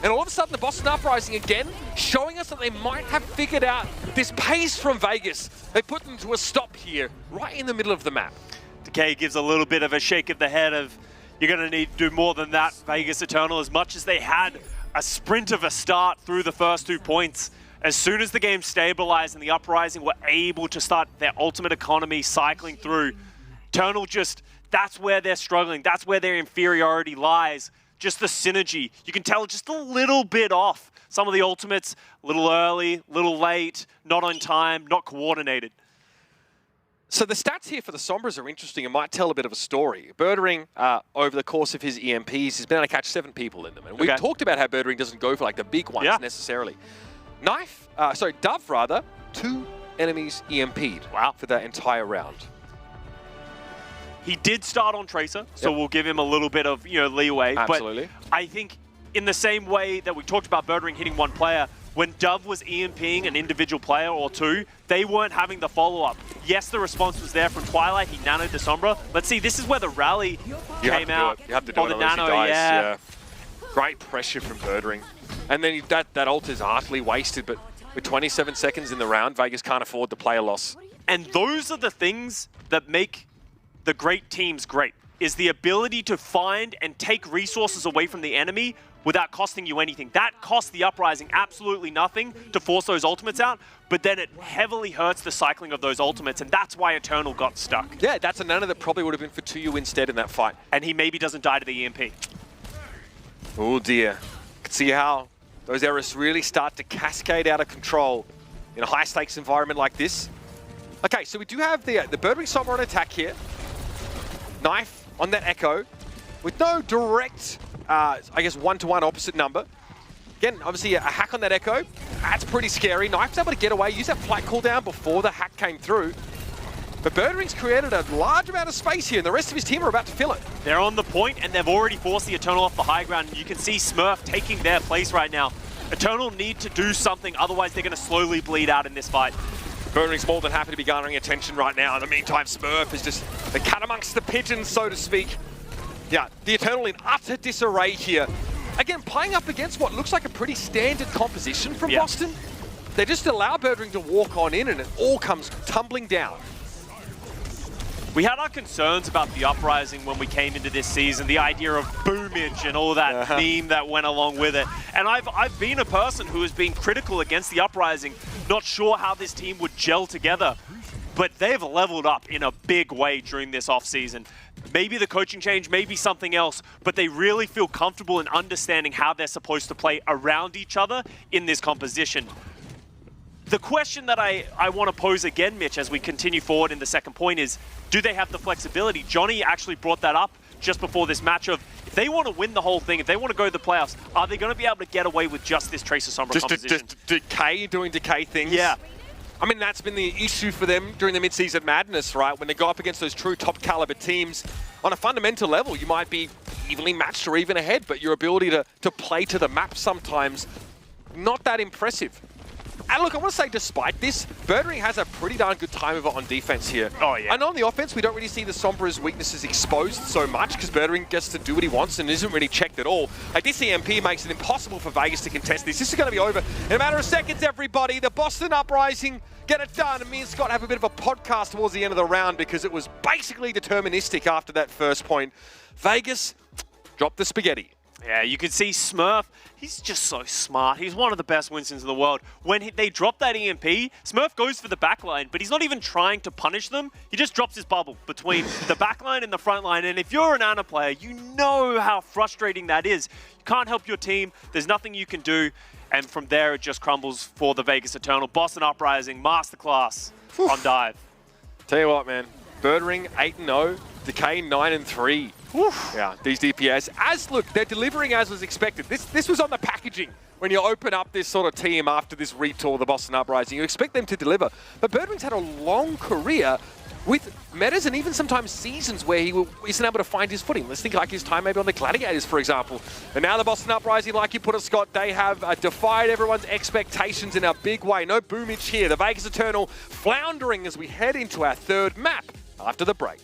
Speaker 2: And all of a sudden, the Boston Uprising again, showing us that they might have figured out this pace from Vegas. They put them to a stop here, right in the middle of the map.
Speaker 3: Decay gives a little bit of a shake of the head of, you're going to need to do more than that, Vegas Eternal, as much as they had a sprint of a start through the first 2 points. As soon as the game stabilized and the Uprising were able to start their ultimate economy cycling through, Eternal just, that's where they're struggling. That's where their inferiority lies. Just the synergy. You can tell just a little bit off. Some of the ultimates, a little early, a little late, not on time, not coordinated.
Speaker 2: So the stats here for the Sombras are interesting and might tell a bit of a story. Birdring, over the course of his EMPs, has been able to catch 7 people in them. And we've talked about how Birdring doesn't go for like the big ones necessarily. Dove rather, 2 enemies EMP'd for that entire round.
Speaker 3: He did start on Tracer, so we'll give him a little bit of leeway.
Speaker 2: Absolutely.
Speaker 3: But I think in the same way that we talked about Birdring hitting 1 player, when Dove was EMPing an individual player or 2, they weren't having the follow-up. Yes, the response was there from Twilight. He nanoed the Sombra. Let's see, this is where the rally came out.
Speaker 2: You have to do it,
Speaker 3: the
Speaker 2: otherwise
Speaker 3: nano,
Speaker 2: he dies. Great pressure from Birdring. And then that ult is utterly wasted, but with 27 seconds in the round, Vegas can't afford the player loss.
Speaker 3: And those are the things that make the great teams great, is the ability to find and take resources away from the enemy without costing you anything. That cost the Uprising absolutely nothing to force those ultimates out, but then it heavily hurts the cycling of those ultimates, and that's why Eternal got stuck.
Speaker 2: Yeah, that's a nano that probably would have been for Tuyu instead in that fight.
Speaker 3: And he maybe doesn't die to the EMP.
Speaker 2: Oh dear. You can see how those errors really start to cascade out of control in a high-stakes environment like this. Okay, so we do have the Birdring Sombra on attack here. Knife on that Echo with no direct, I guess, one-to-one opposite number. Again, obviously a hack on that Echo. That's pretty scary. Knife's able to get away, use that flight cooldown before the hack came through. But Birdring's created a large amount of space here, and the rest of his team are about to fill it.
Speaker 3: They're on the point, and they've already forced the Eternal off the high ground. You can see Smurf taking their place right now. Eternal need to do something, otherwise they're going to slowly bleed out in this fight.
Speaker 2: Birdring's more than happy to be garnering attention right now. In the meantime, Smurf is just the cat amongst the pigeons, so to speak. Yeah, the Eternal in utter disarray here. Again, playing up against what looks like a pretty standard composition from Boston. They just allow Birdring to walk on in, and it all comes tumbling down.
Speaker 3: We had our concerns about the Uprising when we came into this season, the idea of boomage and all that meme that went along with it. And I've been a person who has been critical against the Uprising, not sure how this team would gel together, but they've leveled up in a big way during this offseason. Maybe the coaching change, maybe something else, but they really feel comfortable in understanding how they're supposed to play around each other in this composition. The question that I want to pose again, Mitch, as we continue forward in the second point is, do they have the flexibility? Johnny actually brought that up just before this match of, if they want to win the whole thing, if they want to go to the playoffs, are they going to be able to get away with just this Tracer Sombra composition?
Speaker 2: Just Decay doing Decay things?
Speaker 3: Yeah.
Speaker 2: I mean, that's been the issue for them during the mid-season madness, right? When they go up against those true top-caliber teams, on a fundamental level, you might be evenly matched or even ahead, but your ability to play to the map sometimes, not that impressive. And look, I want to say, despite this, Birdring has a pretty darn good time of it on defense here.
Speaker 3: Oh, yeah.
Speaker 2: And on the offense, we don't really see the Sombra's weaknesses exposed so much because Birdring gets to do what he wants and isn't really checked at all. Like, this EMP makes it impossible for Vegas to contest this. This is going to be over in a matter of seconds, everybody. The Boston Uprising get it done. And me and Scott have a bit of a podcast towards the end of the round because it was basically deterministic after that first point. Vegas dropped the spaghetti.
Speaker 3: Yeah, you can see Smurf, he's just so smart. He's one of the best Winstons in the world. When they drop that EMP, Smurf goes for the backline, but he's not even trying to punish them. He just drops his bubble between the backline and the front line. And if you're an Ana player, you know how frustrating that is. You can't help your team. There's nothing you can do. And from there, it just crumbles for the Vegas Eternal. Boston Uprising, masterclass on dive.
Speaker 2: Tell you what, man. Birdring 8-0, Decay 9-3. Yeah, these DPS, look, they're delivering as was expected. This was on the packaging. When you open up this sort of team after this retool, the Boston Uprising, you expect them to deliver. But Birdring's had a long career with metas and even sometimes seasons where he isn't able to find his footing. Let's think like his time maybe on the Gladiators, for example. And now the Boston Uprising, like you put it, Scott, they have defied everyone's expectations in a big way. No boomage here. The Vegas Eternal floundering as we head into our third map after the break.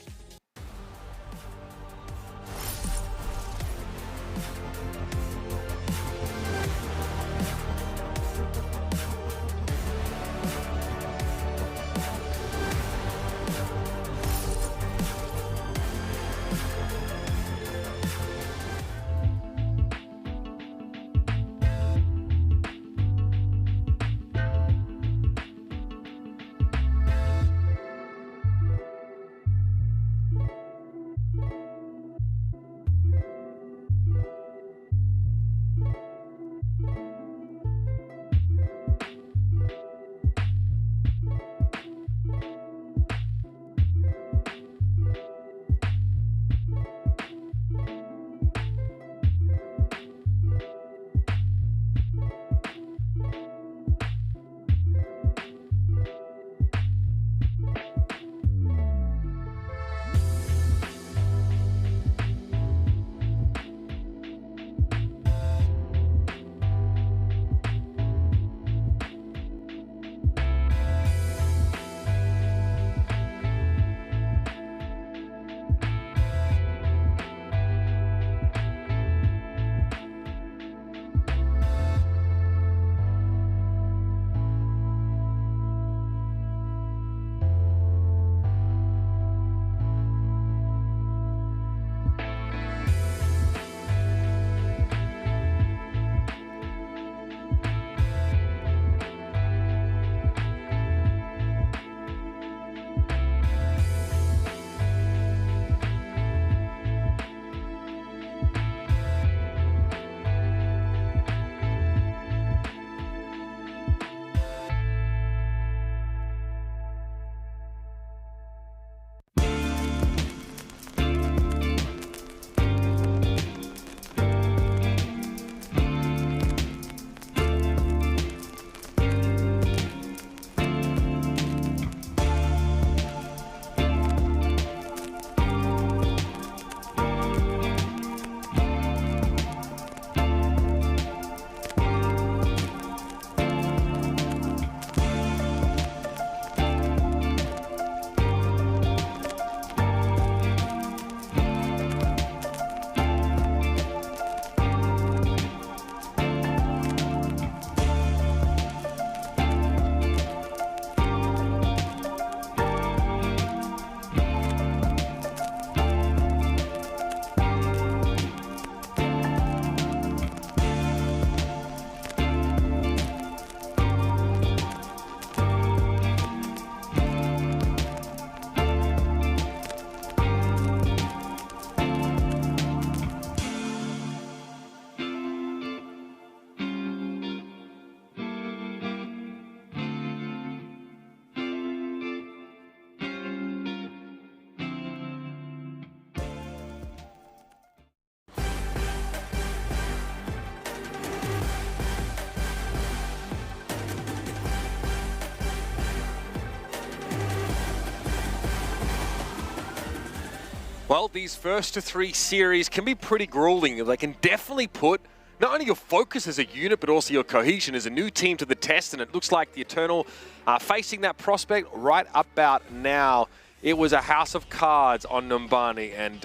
Speaker 2: Well, these first to three series can be pretty grueling. They can definitely put not only your focus as a unit, but also your cohesion as a new team to the test. And it looks like the Eternal are facing that prospect right about now. It was a house of cards on Numbani, and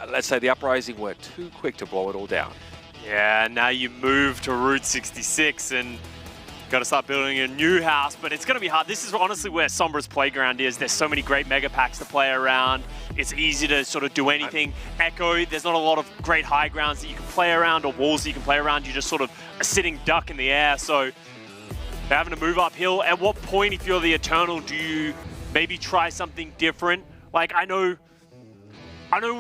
Speaker 2: let's say the Uprising were too quick to blow it all down.
Speaker 3: Yeah, now you move to Route 66 and got to start building a new house, but it's going to be hard. This is honestly where Sombra's playground is. There's so many great mega packs to play around. It's easy to sort of do anything. Echo, there's not a lot of great high grounds that you can play around or walls that you can play around. You're just sort of a sitting duck in the air, so they're having to move uphill. At what point, if you're the Eternal, do you maybe try something different? Like, I know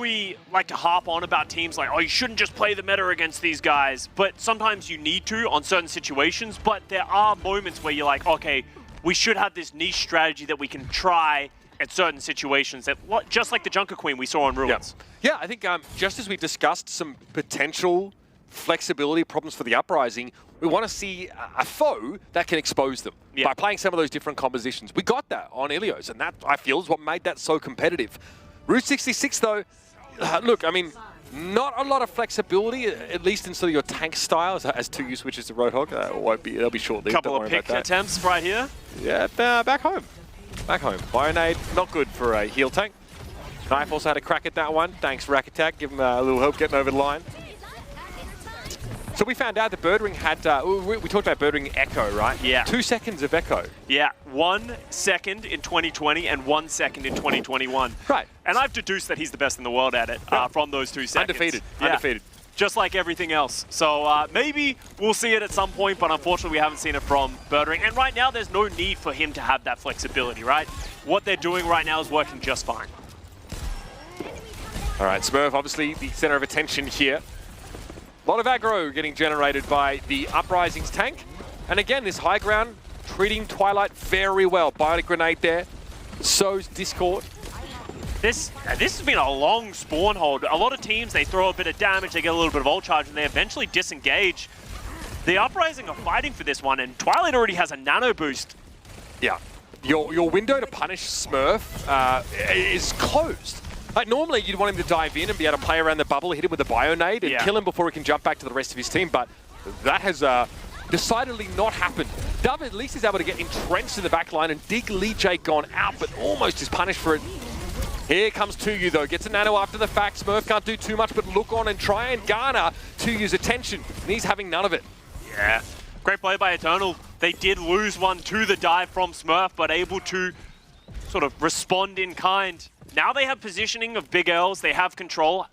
Speaker 3: we like to harp on about teams like, oh, you shouldn't just play the meta against these guys, but sometimes you need to on certain situations, but there are moments where you're like, okay, we should have this niche strategy that we can try at certain situations, that just like the Junker Queen we saw on Ruins.
Speaker 2: Yeah, I think just as we discussed some potential flexibility problems for the Uprising, we want to see a foe that can expose them by playing some of those different compositions. We got that on Ilios, and that, I feel, is what made that so competitive. Route 66, though, look, I mean, not a lot of flexibility, at least in sort of your tank style, as 2U switches to Roadhog. They'll be short-lived.
Speaker 3: Couple of pick attempts right here.
Speaker 2: Yeah, back home. Back home. Bionade, not good for a heal tank. Knife also had a crack at that one. Thanks, Rack Attack. Give him a little help getting over the line. So we found out that Birdring had, we talked about Birdring Echo, right?
Speaker 3: Yeah.
Speaker 2: 2 seconds of Echo.
Speaker 3: Yeah, 1 second in 2020 and 1 second in 2021.
Speaker 2: Right.
Speaker 3: And I've deduced that he's the best in the world at it from those 2 seconds.
Speaker 2: Undefeated.
Speaker 3: Yeah.
Speaker 2: Undefeated.
Speaker 3: Just like everything else. So maybe we'll see it at some point, but unfortunately we haven't seen it from Birdring. And right now there's no need for him to have that flexibility, right? What they're doing right now is working just fine.
Speaker 2: All right, Smurf, obviously the center of attention here. A lot of aggro getting generated by the Uprising's tank. And again, this high ground treating Twilight very well. Bionic Grenade there. So's Discord.
Speaker 3: This has been a long spawn hold. A lot of teams, they throw a bit of damage, they get a little bit of ult charge, and they eventually disengage. The Uprising are fighting for this one, and Twilight already has a nano boost.
Speaker 2: Yeah. Your window to punish Smurf is closed. Like, normally you'd want him to dive in and be able to play around the bubble, hit him with a Bionade, and kill him before he can jump back to the rest of his team, but that has decidedly not happened. Dove at least is able to get entrenched in the back line, and Dig Lee J gone out, but almost is punished for it. Here comes 2U though, gets a nano after the fact. Smurf can't do too much but look on and try and garner 2U's attention, and he's having none of it.
Speaker 3: Yeah, great play by Eternal. They did lose one to the dive from Smurf, but able to sort of respond in kind. Now they have positioning of big L's, they have control.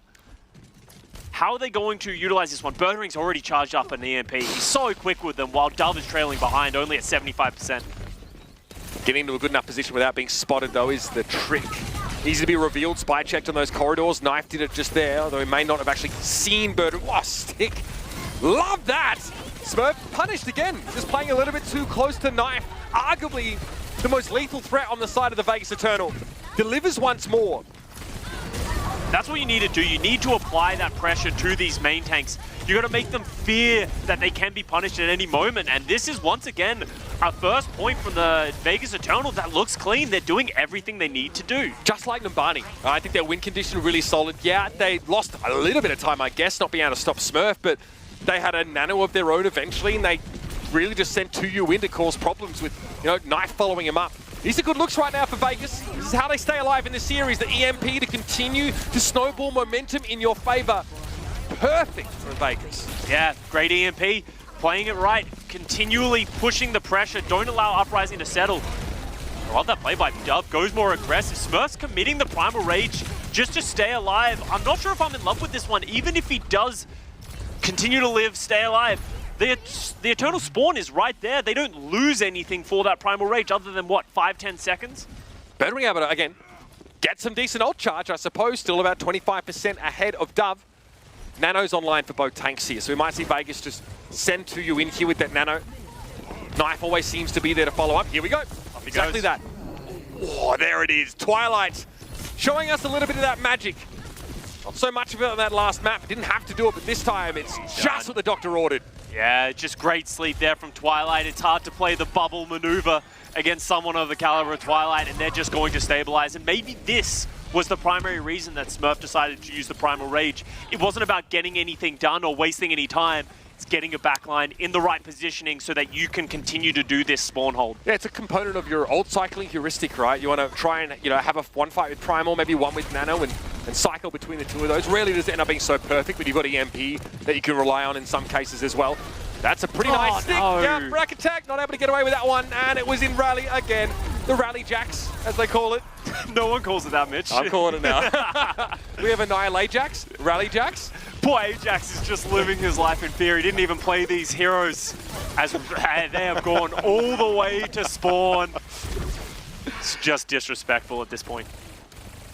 Speaker 3: How are they going to utilize this one? Birdring's already charged up an EMP. He's so quick with them, while Dove is trailing behind, only at 75%.
Speaker 2: Getting into a good enough position without being spotted, though, is the trick. Easy to be revealed, spy checked on those corridors. Knife did it just there, although he may not have actually seen Birdring. Oh, stick. Love that! Smurf punished again, just playing a little bit too close to Knife. Arguably the most lethal threat on the side of the Vegas Eternal. Delivers once more.
Speaker 3: That's what you need to do. You need to apply that pressure to these main tanks. You got to make them fear that they can be punished at any moment. And this is once again a first point from the Vegas Eternal that looks clean. They're doing everything they need to do.
Speaker 2: Just like Numbani. I think their win condition really solid. Yeah, they lost a little bit of time, I guess, not being able to stop Smurf, but they had a nano of their own eventually, and they really just sent 2U in to cause problems with, Knife following him up. These are good looks right now for Vegas. This is how they stay alive in this series. The EMP to continue to snowball momentum in your favor. Perfect for Vegas.
Speaker 3: Yeah, great EMP. Playing it right. Continually pushing the pressure. Don't allow Uprising to settle. I love that play by Dove. Goes more aggressive. Smurf's committing the Primal Rage just to stay alive. I'm not sure if I'm in love with this one. Even if he does continue to live, stay alive. The Eternal spawn is right there. They don't lose anything for that Primal Rage other than, what, 5-10 seconds?
Speaker 2: Birdring able to, again, get some decent ult charge, I suppose. Still about 25% ahead of Dove. Nano's online for both tanks here, so we might see Vegas just send 2U in here with that nano. Knife always seems to be there to follow up. Here we go. Exactly that. Oh, there it is. Twilight showing us a little bit of that magic. Not so much of it on that last map. Didn't have to do it, but this time it's just what the doctor ordered.
Speaker 3: Yeah, just great sleep there from Twilight. It's hard to play the bubble maneuver against someone of the caliber of Twilight, and they're just going to stabilize. And maybe this was the primary reason that Smurf decided to use the Primal Rage. It wasn't about getting anything done or wasting any time. It's getting your backline in the right positioning so that you can continue to do this spawn hold.
Speaker 2: Yeah, it's a component of your ult cycling heuristic, right? You want to try and, have one fight with Primal, maybe one with Nano, and cycle between the two of those. Rarely does it end up being so perfect, but you've got EMP that you can rely on in some cases as well. That's a pretty nice stick.
Speaker 3: No.
Speaker 2: Yeah, Rack Attack not able to get away with that one, and it was in Rally again. The Rally Jacks, as they call it.
Speaker 3: No one calls it that, Mitch.
Speaker 2: I'm calling it now. We have Annihilate Jacks, Rally Jacks.
Speaker 3: Poor Ajax is just living his life in fear. He didn't even play these heroes as they have gone all the way to spawn. It's just disrespectful at this point.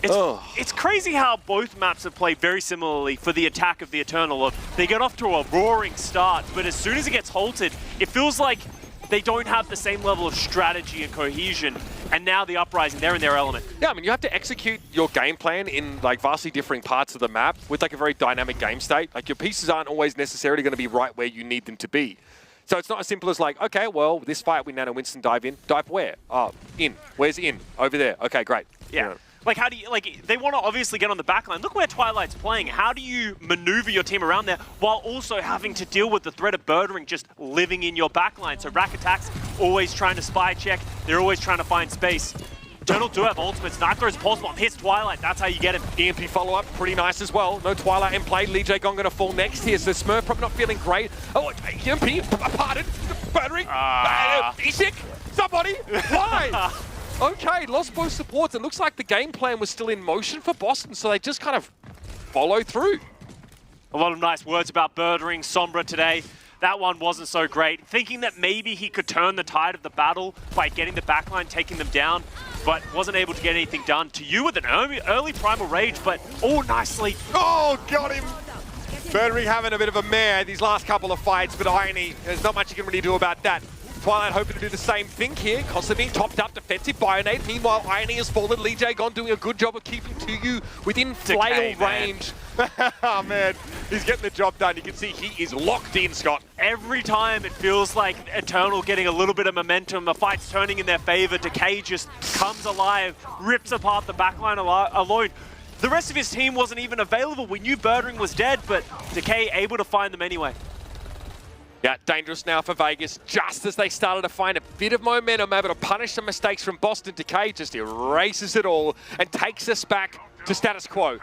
Speaker 3: It's crazy how both maps have played very similarly for the attack of the Eternal. They get off to a roaring start, but as soon as it gets halted, it feels like they don't have the same level of strategy and cohesion. And now the Uprising, they're in their element.
Speaker 2: Yeah, I mean, you have to execute your game plan in vastly differing parts of the map with a very dynamic game state. Your pieces aren't always necessarily going to be right where you need them to be. So it's not as simple as okay, well, this fight we Nano Winston dive in. Dive where? Oh, in. Where's in? Over there. Okay, great.
Speaker 3: Yeah. How do you, they want to obviously get on the backline. Look where Twilight's playing. How do you maneuver your team around there while also having to deal with the threat of Birdering just living in your backline? So Rack Attack's always trying to spy check. They're always trying to find space. Eternal do have ultimates. Knife throws Pulse Bomb, hits Twilight. That's how you get him.
Speaker 2: EMP follow-up, pretty nice as well. No Twilight in play. Lee Jae Gong going to fall next here. So Smurf probably not feeling great. Oh, EMP, pardon. Birdering. Isik, somebody. Why? Okay, lost both supports. It looks like the game plan was still in motion for Boston, so they just kind of follow through.
Speaker 3: A lot of nice words about Birdering Sombra today. That one wasn't so great. Thinking that maybe he could turn the tide of the battle by getting the backline, taking them down, but wasn't able to get anything done. To you with an early Primal Rage, but nicely.
Speaker 2: Oh, got him. Birdering having a bit of a mare these last couple of fights, but Irony, there's not much you can really do about that. Twilight hoping to do the same thing here, constantly topped up defensive Bionade. Meanwhile, Irony has fallen. Lee Jae Gong doing a good job of keeping you within flail range. Oh man, he's getting the job done. You can see he is locked in, Scott.
Speaker 3: Every time it feels like Eternal getting a little bit of momentum, the fight's turning in their favor. Decay just comes alive, rips apart the backline alone. The rest of his team wasn't even available. We knew Birdering was dead, but Decay able to find them anyway.
Speaker 2: Yeah, dangerous now for Vegas. Just as they started to find a bit of momentum, able to punish some mistakes from Boston, Decay just erases it all and takes us back to status quo.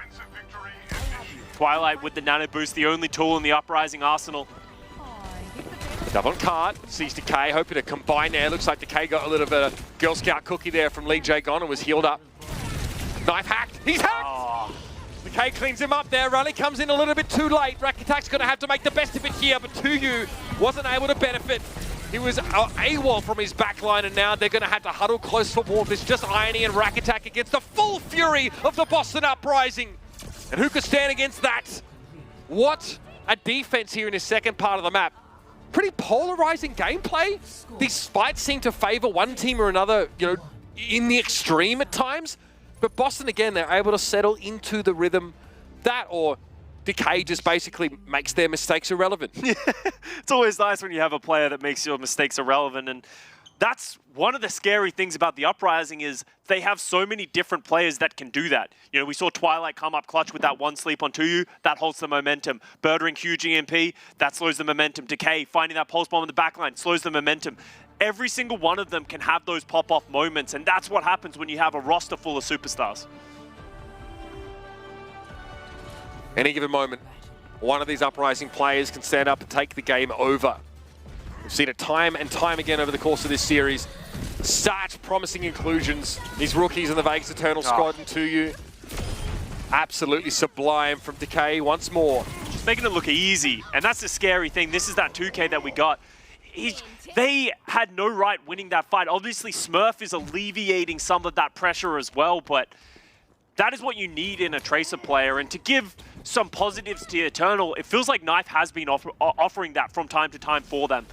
Speaker 3: Twilight with the Nano Boost, the only tool in the Uprising arsenal.
Speaker 2: Double on card, sees Decay, hoping to combine there. Looks like Decay got a little bit of Girl Scout cookie there from Lee Jae Gong and was healed up. Knife hacked, he's hacked! Oh. Decay cleans him up there. Rally comes in a little bit too late. Rack Attack's going to have to make the best of it here, but Tuyu wasn't able to benefit. He was AWOL from his backline, and now they're going to have to huddle close for warmth. It's just Irony and Rack Attack against the full fury of the Boston Uprising. And who could stand against that? What a defense here in his second part of the map. Pretty polarizing gameplay. These fights seem to favor one team or another, in the extreme at times. But Boston, again, they're able to settle into the rhythm. That or Decay just basically makes their mistakes irrelevant.
Speaker 3: It's always nice when you have a player that makes your mistakes irrelevant. And that's one of the scary things about the Uprising is they have so many different players that can do that. We saw Twilight come up clutch with that one sleep on Tuyu. That holds the momentum. Birdering huge EMP. That slows the momentum. Decay finding that pulse bomb in the backline slows the momentum. Every single one of them can have those pop-off moments, and that's what happens when you have a roster full of superstars.
Speaker 2: Any given moment, one of these Uprising players can stand up and take the game over. We've seen it time and time again over the course of this series. Such promising inclusions. These rookies in the Vegas Eternal squad and Tuyu. Absolutely sublime from Decay once more.
Speaker 3: Just making it look easy, and that's the scary thing. This is that 2K that we got. They had no right winning that fight. Obviously, Smurf is alleviating some of that pressure as well, but that is what you need in a Tracer player. And to give some positives to Eternal, it feels like Knife has been offering that from time to time for them.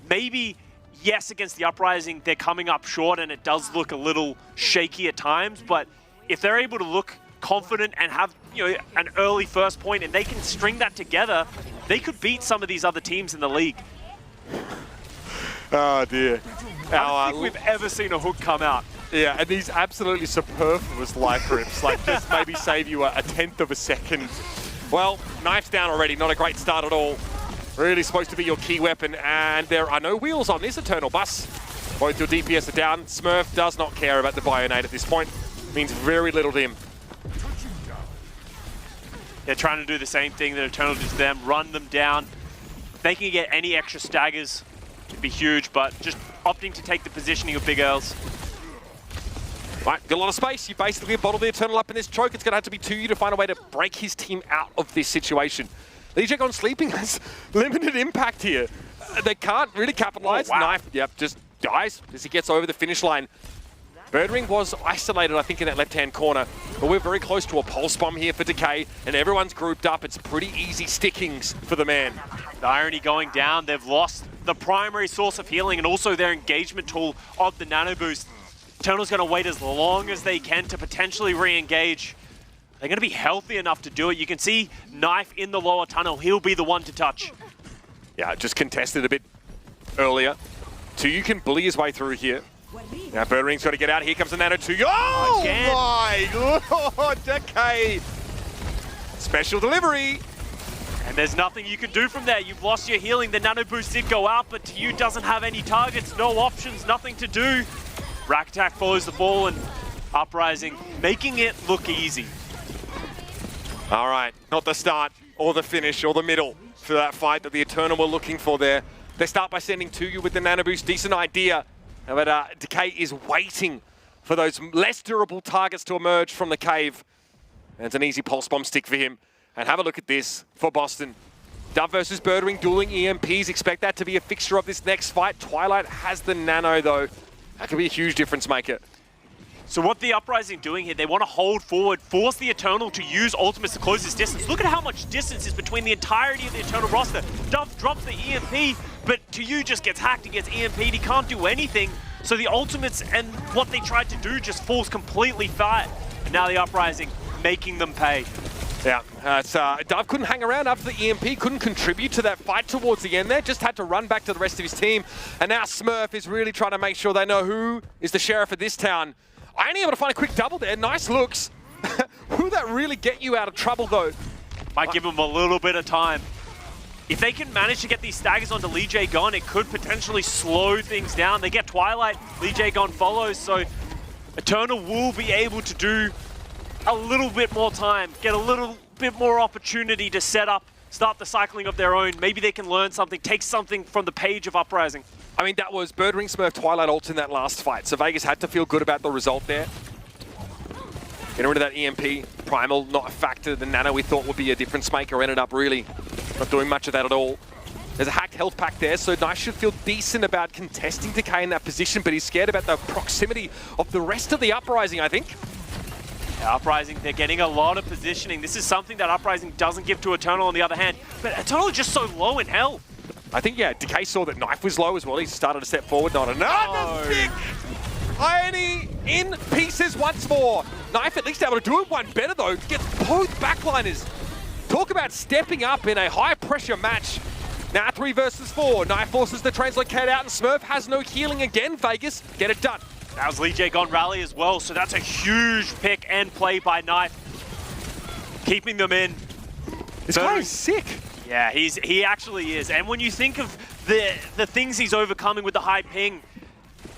Speaker 3: Maybe, yes, against the Uprising, they're coming up short and it does look a little shaky at times, but if they're able to look confident and have an early first point and they can string that together, they could beat some of these other teams in the league.
Speaker 2: Oh dear.
Speaker 3: I don't think we've ever seen a hook come out.
Speaker 2: Yeah, and these absolutely superfluous life rips, just maybe save you a tenth of a second. Well, Knife's down already, not a great start at all. Really supposed to be your key weapon, and there are no wheels on this Eternal bus. Both your DPS are down. Smurf does not care about the Bionade at this point. Means very little to him.
Speaker 3: They're trying to do the same thing that Eternal did to them, run them down. If they can get any extra staggers, it'd be huge, but just opting to take the positioning of Big Earls.
Speaker 2: Right, got a lot of space. You basically bottle the Eternal up in this choke. It's going to have to be 2U to find a way to break his team out of this situation. Lijiagon sleeping has limited impact here. They can't really capitalize.
Speaker 3: Oh, wow.
Speaker 2: Knife, yep, just dies as he gets over the finish line. Birdring was isolated, I think, in that left-hand corner, but we're very close to a pulse bomb here for Decay, and everyone's grouped up. It's pretty easy stickings for the man.
Speaker 3: The Irony going down, they've lost the primary source of healing and also their engagement tool of the Nano Boost. Eternal's going to wait as long as they can to potentially re-engage. They're going to be healthy enough to do it. You can see Knife in the lower tunnel. He'll be the one to touch.
Speaker 2: Yeah, just contested a bit earlier. 2U can bully his way through here. Now Birdring's got to get out. Here comes the Nano 2U. Oh
Speaker 3: Again.
Speaker 2: my Lord, Decay. Special delivery.
Speaker 3: And there's nothing you can do from there. You've lost your healing. The Nano Boost did go out, but TU doesn't have any targets, no options, nothing to do. Rack Attack follows the ball, and Uprising making it look easy.
Speaker 2: All right, not the start or the finish or the middle for that fight that the Eternal were looking for there. They start by sending 2U with the Nano Boost. Decent idea. But Decay is waiting for those less durable targets to emerge from the cave. And it's an easy pulse bomb stick for him. And have a look at this for Boston. Dove versus Birdring, dueling EMPs. Expect that to be a fixture of this next fight. Twilight has the Nano, though. That could be a huge difference maker.
Speaker 3: So what the Uprising doing here, they want to hold forward, force the Eternal to use ultimates to close this distance. Look at how much distance is between the entirety of the Eternal roster. Dove drops the EMP, but TU just gets hacked, he gets EMP'd, he can't do anything. So the ultimates and what they tried to do just falls completely flat. And now the Uprising making them pay.
Speaker 2: Yeah, Dove couldn't hang around after the EMP, couldn't contribute to that fight towards the end there, just had to run back to the rest of his team. And now Smurf is really trying to make sure they know who is the sheriff of this town. I ain't able to find a quick double there, nice looks. Will that really get you out of trouble though?
Speaker 3: Might give them a little bit of time. If they can manage to get these staggers onto Lijiagon, it could potentially slow things down. They get Twilight, Lijiagon follows, so Eternal will be able to do a little bit more time, get a little bit more opportunity to set up, start the cycling of their own. Maybe they can learn something, take something from the page of Uprising.
Speaker 2: I mean, that was Birdring, Smurf, Twilight ults in that last fight, so Vegas had to feel good about the result there. Getting rid of that EMP, Primal not a factor. The Nano we thought would be a difference maker ended up really not doing much of that at all. There's a hacked health pack there, so Nice should feel decent about contesting Decay in that position, but he's scared about the proximity of the rest of the Uprising, I think.
Speaker 3: Yeah, Uprising, they're getting a lot of positioning. This is something that Uprising doesn't give to Eternal on the other hand, but Eternal is just so low in health.
Speaker 2: I think, yeah, Decay saw that Knife was low as well. He started to step forward, not another stick! Irony in pieces once more. Knife at least able to do it one better though. Gets both backliners. Talk about stepping up in a high pressure match. Now 3 versus 4. Knife forces the translocate out and Smurf has no healing again. Vegas, get it done.
Speaker 3: That was Lijiagon rally as well, so that's a huge pick and play by Knife. Keeping them in.
Speaker 2: This guy is sick.
Speaker 3: Yeah, he actually is. And when you think of the things he's overcoming with the high ping,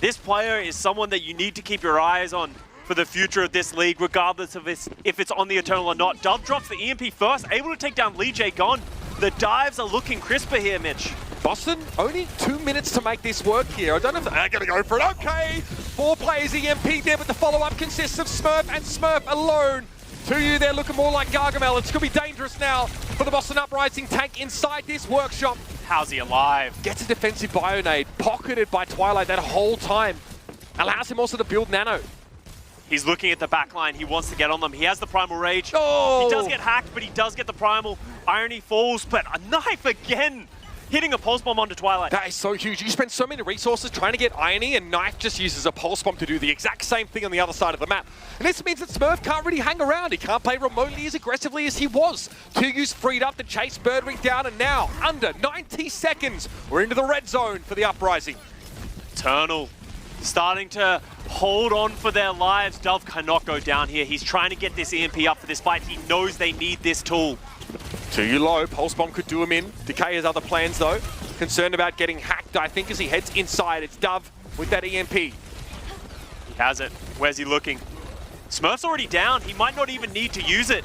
Speaker 3: this player is someone that you need to keep your eyes on for the future of this league, regardless of if it's on the Eternal or not. Dove drops the EMP first, able to take down Lijiagon. The dives are looking crisper here, Mitch.
Speaker 2: Boston, only 2 minutes to make this work here. I don't know if they're going to go for it. Okay, 4 players EMP there, but the follow-up consists of Smurf and Smurf alone. 2U there looking more like Gargamel. It's going to be dangerous now for the Boston Uprising tank inside this workshop.
Speaker 3: How's he alive?
Speaker 2: Gets a defensive Bionade, pocketed by Twilight that whole time. Allows him also to build Nano.
Speaker 3: He's looking at the backline. He wants to get on them. He has the Primal Rage.
Speaker 2: Oh!
Speaker 3: He does get hacked, but he does get the Primal. Irony falls, but a knife again. Hitting a Pulse Bomb onto Twilight.
Speaker 2: That is so huge. You spend so many resources trying to get Irony, and Knife just uses a Pulse Bomb to do the exact same thing on the other side of the map. And this means that Smurf can't really hang around. He can't play remotely as aggressively as he was. 2U's freed up to chase Birdring down, and now, under 90 seconds, we're into the red zone for the Uprising.
Speaker 3: Eternal starting to hold on for their lives. Dove cannot go down here. He's trying to get this EMP up for this fight. He knows they need this tool.
Speaker 2: Too low. Pulse Bomb could do him in. Decay has other plans, though. Concerned about getting hacked, I think, as he heads inside. It's Dove with that EMP.
Speaker 3: He has it. Where's he looking? Smurf's already down. He might not even need to use it.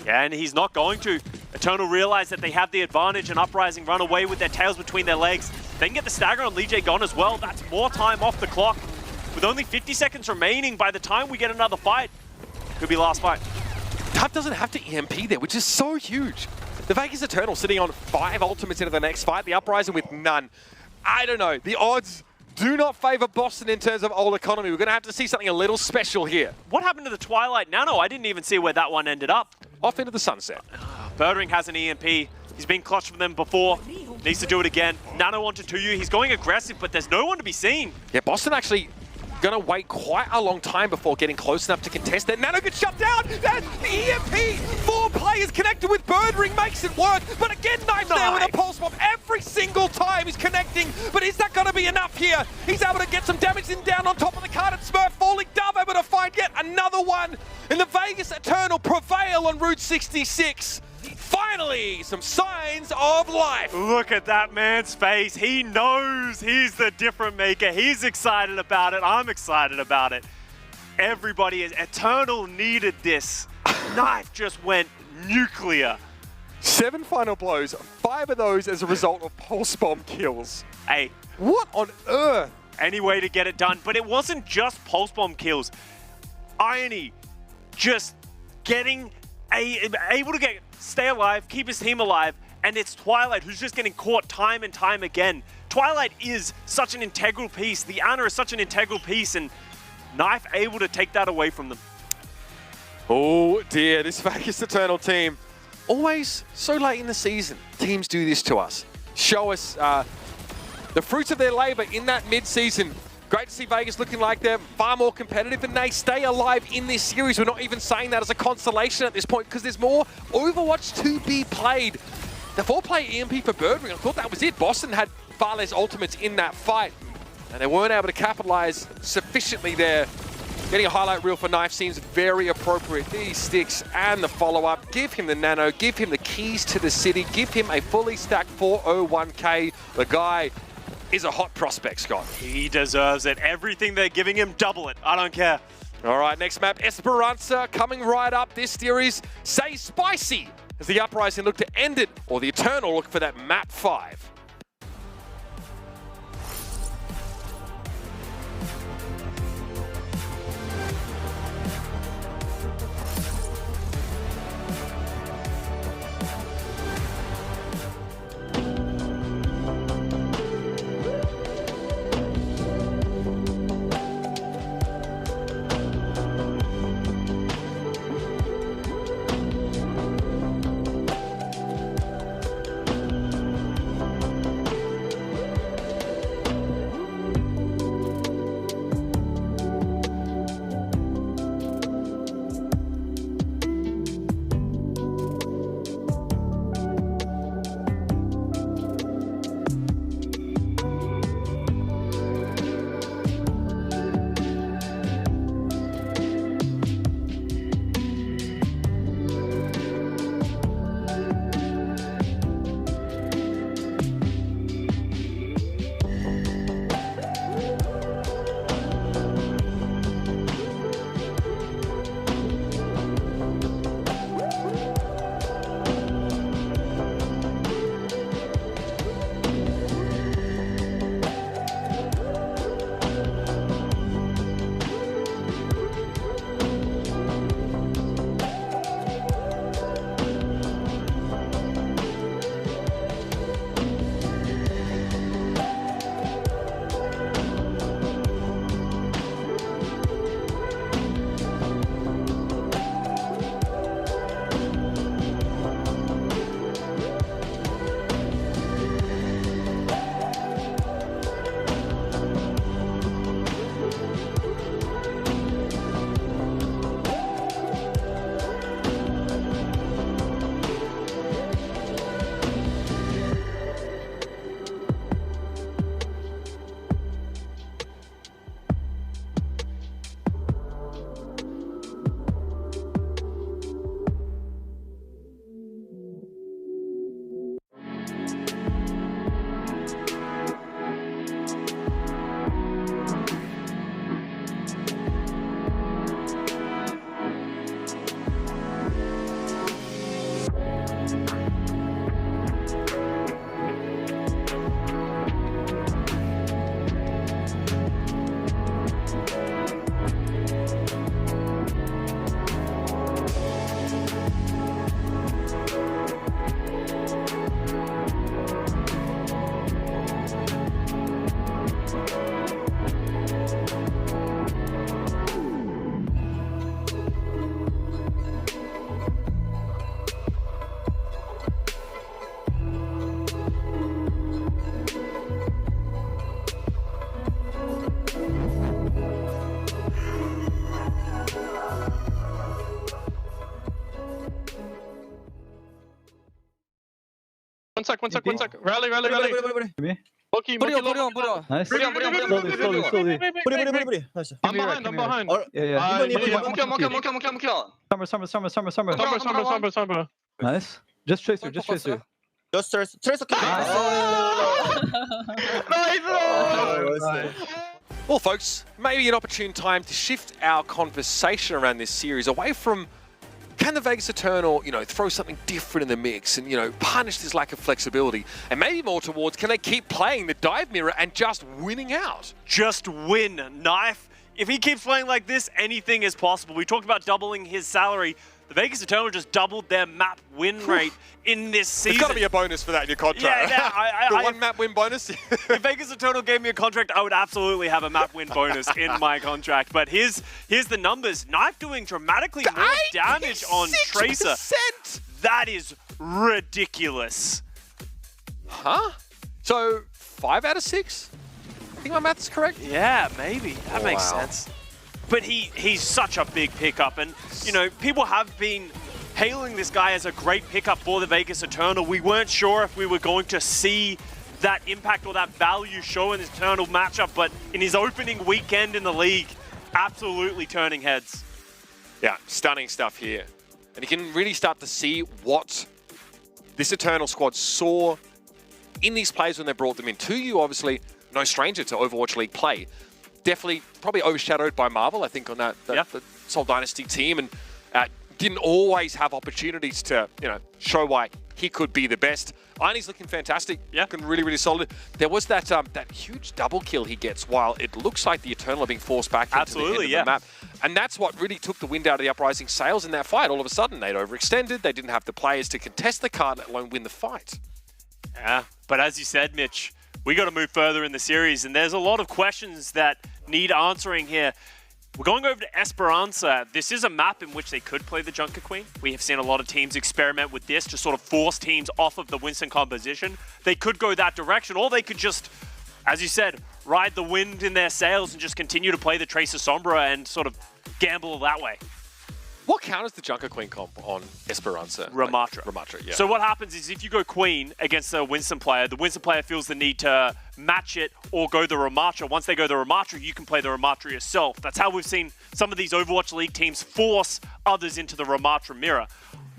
Speaker 3: Yeah, and he's not going to. Eternal realize that they have the advantage, and Uprising run away with their tails between their legs. They can get the stagger on Lee J gone as well. That's more time off the clock. With only 50 seconds remaining by the time we get another fight. Could be last fight.
Speaker 2: Dove doesn't have to EMP there, which is so huge. The Vegas Eternal sitting on 5 ultimates into the next fight. The Uprising with none. I don't know. The odds do not favor Boston in terms of old economy. We're going to have to see something a little special here.
Speaker 3: What happened to the Twilight Nano? I didn't even see where that one ended up.
Speaker 2: Off into the sunset.
Speaker 3: Birdring has an EMP. He's been clutched for them before. Needs to do it again. Nano onto 2U. He's going aggressive, but there's no one to be seen.
Speaker 2: Yeah, Boston actually going to wait quite a long time before getting close enough to contest that. Nano gets shut down. That's the EMP. 4 players connected with Birdring makes it work. But again, Knife there with a pulse bomb. Every single time he's connecting. But is that going to be enough here? He's able to get some damage in down on top of the card, and Smurf falling. Dove able to find yet another one. And the Vegas Eternal prevail on Route 66. Finally, some signs of life.
Speaker 3: Look at that man's face. He knows he's the difference maker. He's excited about it. I'm excited about it. Everybody is. Eternal needed this. Knife just went nuclear.
Speaker 2: 7 final blows, 5 of those as a result of pulse bomb kills.
Speaker 3: Hey.
Speaker 2: What on earth?
Speaker 3: Any way to get it done. But it wasn't just pulse bomb kills. Irony just getting able to stay alive, keep his team alive, and it's Twilight who's just getting caught time and time again. Twilight is such an integral piece. The Ana is such an integral piece, and Knife able to take that away from them.
Speaker 2: Oh dear, this Vegas Eternal team, always so late in the season, teams do this to us. Show us the fruits of their labor in that mid-season. Great to see Vegas looking like they're far more competitive, and they stay alive in this series. We're not even saying that as a consolation at this point, because there's more Overwatch to be played. The 4-player EMP for Birdring, I thought that was it. Boston had far less ultimates in that fight, and they weren't able to capitalize sufficiently there. Getting a highlight reel for Knife seems very appropriate. These sticks and the follow-up. Give him the Nano, give him the keys to the city, give him a fully stacked 401k. The guy is a hot prospect, Scott.
Speaker 3: He deserves it. Everything they're giving him, double it. I don't care.
Speaker 2: All right, next map, Esperanza coming right up. This series, say spicy, as the Uprising look to end it, or the Eternal look for that map 5.
Speaker 4: One sec. Rally. Loki.
Speaker 5: Nice.
Speaker 6: Slowly.
Speaker 4: I'm behind.
Speaker 5: Yeah.
Speaker 4: Summer.
Speaker 5: Nice. Just Tracer.
Speaker 6: Just Tracer.
Speaker 2: Well, folks, maybe an opportune time to shift our conversation around this series away from can the Vegas Eternal, throw something different in the mix and, punish this lack of flexibility, and maybe more towards can they keep playing the dive mirror and just winning out?
Speaker 3: Just win, Knife. If he keeps playing like this, anything is possible. We talked about doubling his salary. The Vegas Eternal just doubled their map win rate in this season.
Speaker 2: There's got to be a bonus for that in your contract.
Speaker 3: Yeah,
Speaker 2: the one map win bonus.
Speaker 3: If Vegas Eternal gave me a contract, I would absolutely have a map win bonus in my contract. But here's the numbers. Knife doing dramatically more damage on Tracer. That is ridiculous.
Speaker 2: Huh? So 5 out of 6? I think my math is correct.
Speaker 3: Yeah, maybe. That makes sense. But he's such a big pickup, and people have been hailing this guy as a great pickup for the Vegas Eternal. We weren't sure if we were going to see that impact or that value show in this Eternal matchup, but in his opening weekend in the league, absolutely turning heads.
Speaker 2: Yeah, stunning stuff here. And you can really start to see what this Eternal squad saw in these players when they brought them in. 2U, obviously, no stranger to Overwatch League play. Definitely, probably overshadowed by Marvel, I think, on the Seoul Dynasty team, and didn't always have opportunities to, show why he could be the best. Arnie's looking fantastic, looking really, really solid. There was that huge double kill he gets while it looks like the Eternal are being forced back into the end of the map. And that's what really took the wind out of the Uprising sails in that fight. All of a sudden, they'd overextended, they didn't have the players to contest the card, let alone win the fight.
Speaker 3: Yeah, but as you said, Mitch, we got to move further in the series, and there's a lot of questions that need answering here. We're going over to Esperanza. This is a map in which they could play the Junker Queen. We have seen a lot of teams experiment with this to sort of force teams off of the Winston composition. They could go that direction, or they could just, as you said, ride the wind in their sails and just continue to play the Tracer Sombra and sort of gamble that way.
Speaker 2: What counters the Junker Queen comp on Esperanza?
Speaker 3: Ramatra.
Speaker 2: Ramatra, yeah.
Speaker 3: So what happens is if you go Queen against a Winston player, the Winston player feels the need to match it or go the Ramatra. Once they go the Ramatra, you can play the Ramatra yourself. That's how we've seen some of these Overwatch League teams force others into the Ramatra mirror.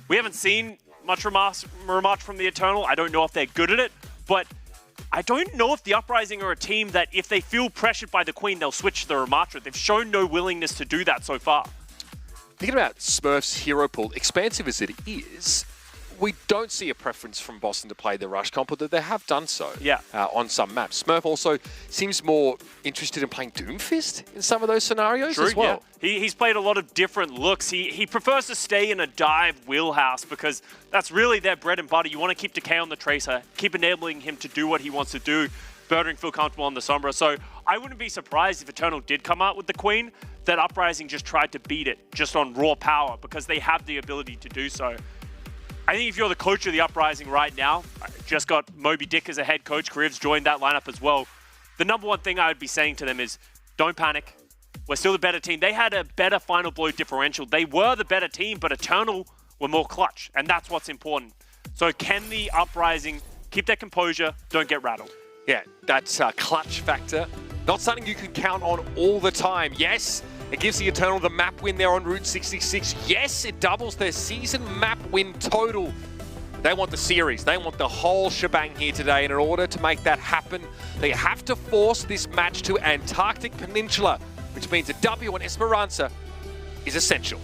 Speaker 3: We haven't seen much Ramatra from the Eternal. I don't know if they're good at it, but I don't know if the Uprising are a team that if they feel pressured by the Queen, they'll switch to the Ramatra. They've shown no willingness to do that so far.
Speaker 2: Thinking about Smurf's hero pool, expansive as it is, we don't see a preference from Boston to play the Rush comp, although they have done so on some maps. Smurf also seems more interested in playing Doomfist in some of those scenarios as well.
Speaker 3: Yeah. He's played a lot of different looks. He prefers to stay in a dive wheelhouse because that's really their bread and butter. You want to keep Decay on the Tracer, keep enabling him to do what he wants to do, Birdering feel comfortable on the Sombra. So I wouldn't be surprised if Eternal did come out with the Queen, that Uprising just tried to beat it just on raw power because they have the ability to do so. I think if you're the coach of the Uprising right now, I just got Moby Dick as a head coach, Kariv's joined that lineup as well. The number one thing I would be saying to them is, don't panic. We're still the better team. They had a better final blow differential. They were the better team, but Eternal were more clutch, and that's what's important. So can the Uprising keep their composure, don't get rattled?
Speaker 2: Yeah, that's a clutch factor. Not something you can count on all the time. Yes, it gives the Eternal the map win there on Route 66. Yes, it doubles their season map win total. They want the series. They want the whole shebang here today. And in order to make that happen, they have to force this match to Antarctic Peninsula, which means a W on Esperanza is essential.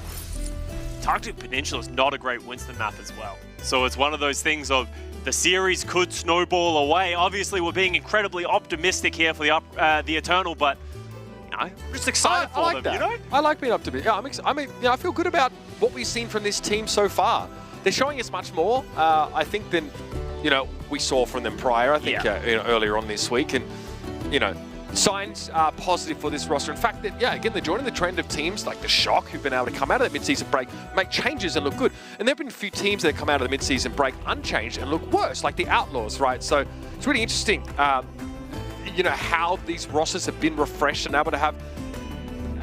Speaker 3: Antarctic Peninsula is not a great Winston map as well. So it's one of those things of the series could snowball away. Obviously, we're being incredibly optimistic here for the Eternal, but I'm just excited for them, you know?
Speaker 2: I like being optimistic. Yeah, I feel good about what we've seen from this team so far. They're showing us much more, I think, than we saw from them prior. I think earlier on this week, and signs are positive for this roster. In fact, again, they're joining the trend of teams like the Shock, who've been able to come out of the mid-season break, make changes and look good. And there have been a few teams that come out of the mid-season break unchanged and look worse, like the Outlaws, right? So it's really interesting, how these rosters have been refreshed and able to have,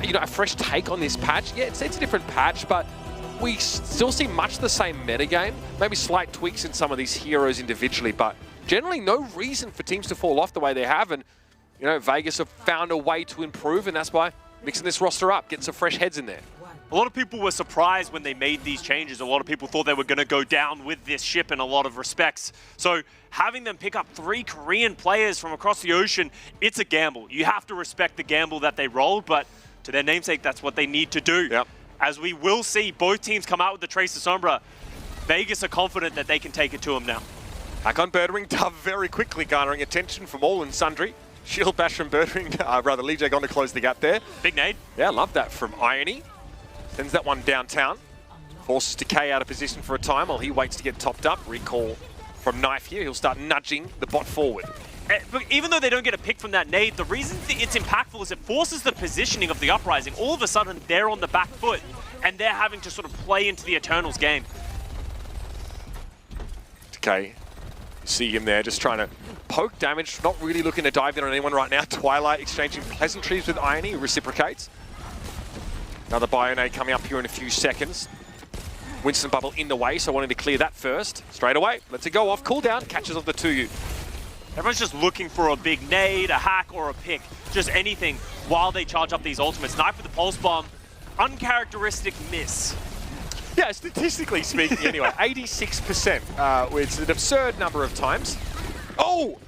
Speaker 2: a fresh take on this patch. Yeah, it's a different patch, but we still see much the same metagame. Maybe slight tweaks in some of these heroes individually, but generally no reason for teams to fall off the way they have. And, you know, Vegas have found a way to improve, and that's by mixing this roster up, getting some fresh heads in there.
Speaker 3: A lot of people were surprised when they made these changes. A lot of people thought they were going to go down with this ship in a lot of respects. So having them pick up 3 Korean players from across the ocean, it's a gamble. You have to respect the gamble that they rolled, but to their namesake, that's what they need to do.
Speaker 2: Yep.
Speaker 3: As we will see both teams come out with the Tracer Sombra, Vegas are confident that they can take it to them now.
Speaker 2: Back on Birdwing, Dove very quickly garnering attention from all and sundry. Shield bash from Birdwing, rather Lee Jae gone to close the gap there.
Speaker 3: Big nade.
Speaker 2: Yeah, love that from Irony. Sends that one downtown. Forces Decay out of position for a time while he waits to get topped up. Recall from Knife here. He'll start nudging the bot forward.
Speaker 3: But even though they don't get a pick from that nade, the reason it's impactful is it forces the positioning of the Uprising. All of a sudden, they're on the back foot, and they're having to sort of play into the Eternals game.
Speaker 2: Decay, you see him there just trying to poke damage. Not really looking to dive in on anyone right now. Twilight exchanging pleasantries with Irony, who reciprocates. Another Bionade coming up here in a few seconds. Winston Bubble in the way, so wanting to clear that first. Straight away, lets it go off, cooldown, catches off the 2U.
Speaker 3: Everyone's just looking for a big nade, a hack, or a pick. Just anything while they charge up these ultimates. Knife with the Pulse Bomb, uncharacteristic miss.
Speaker 2: Yeah, statistically speaking anyway, 86%, which is an absurd number of times. Oh,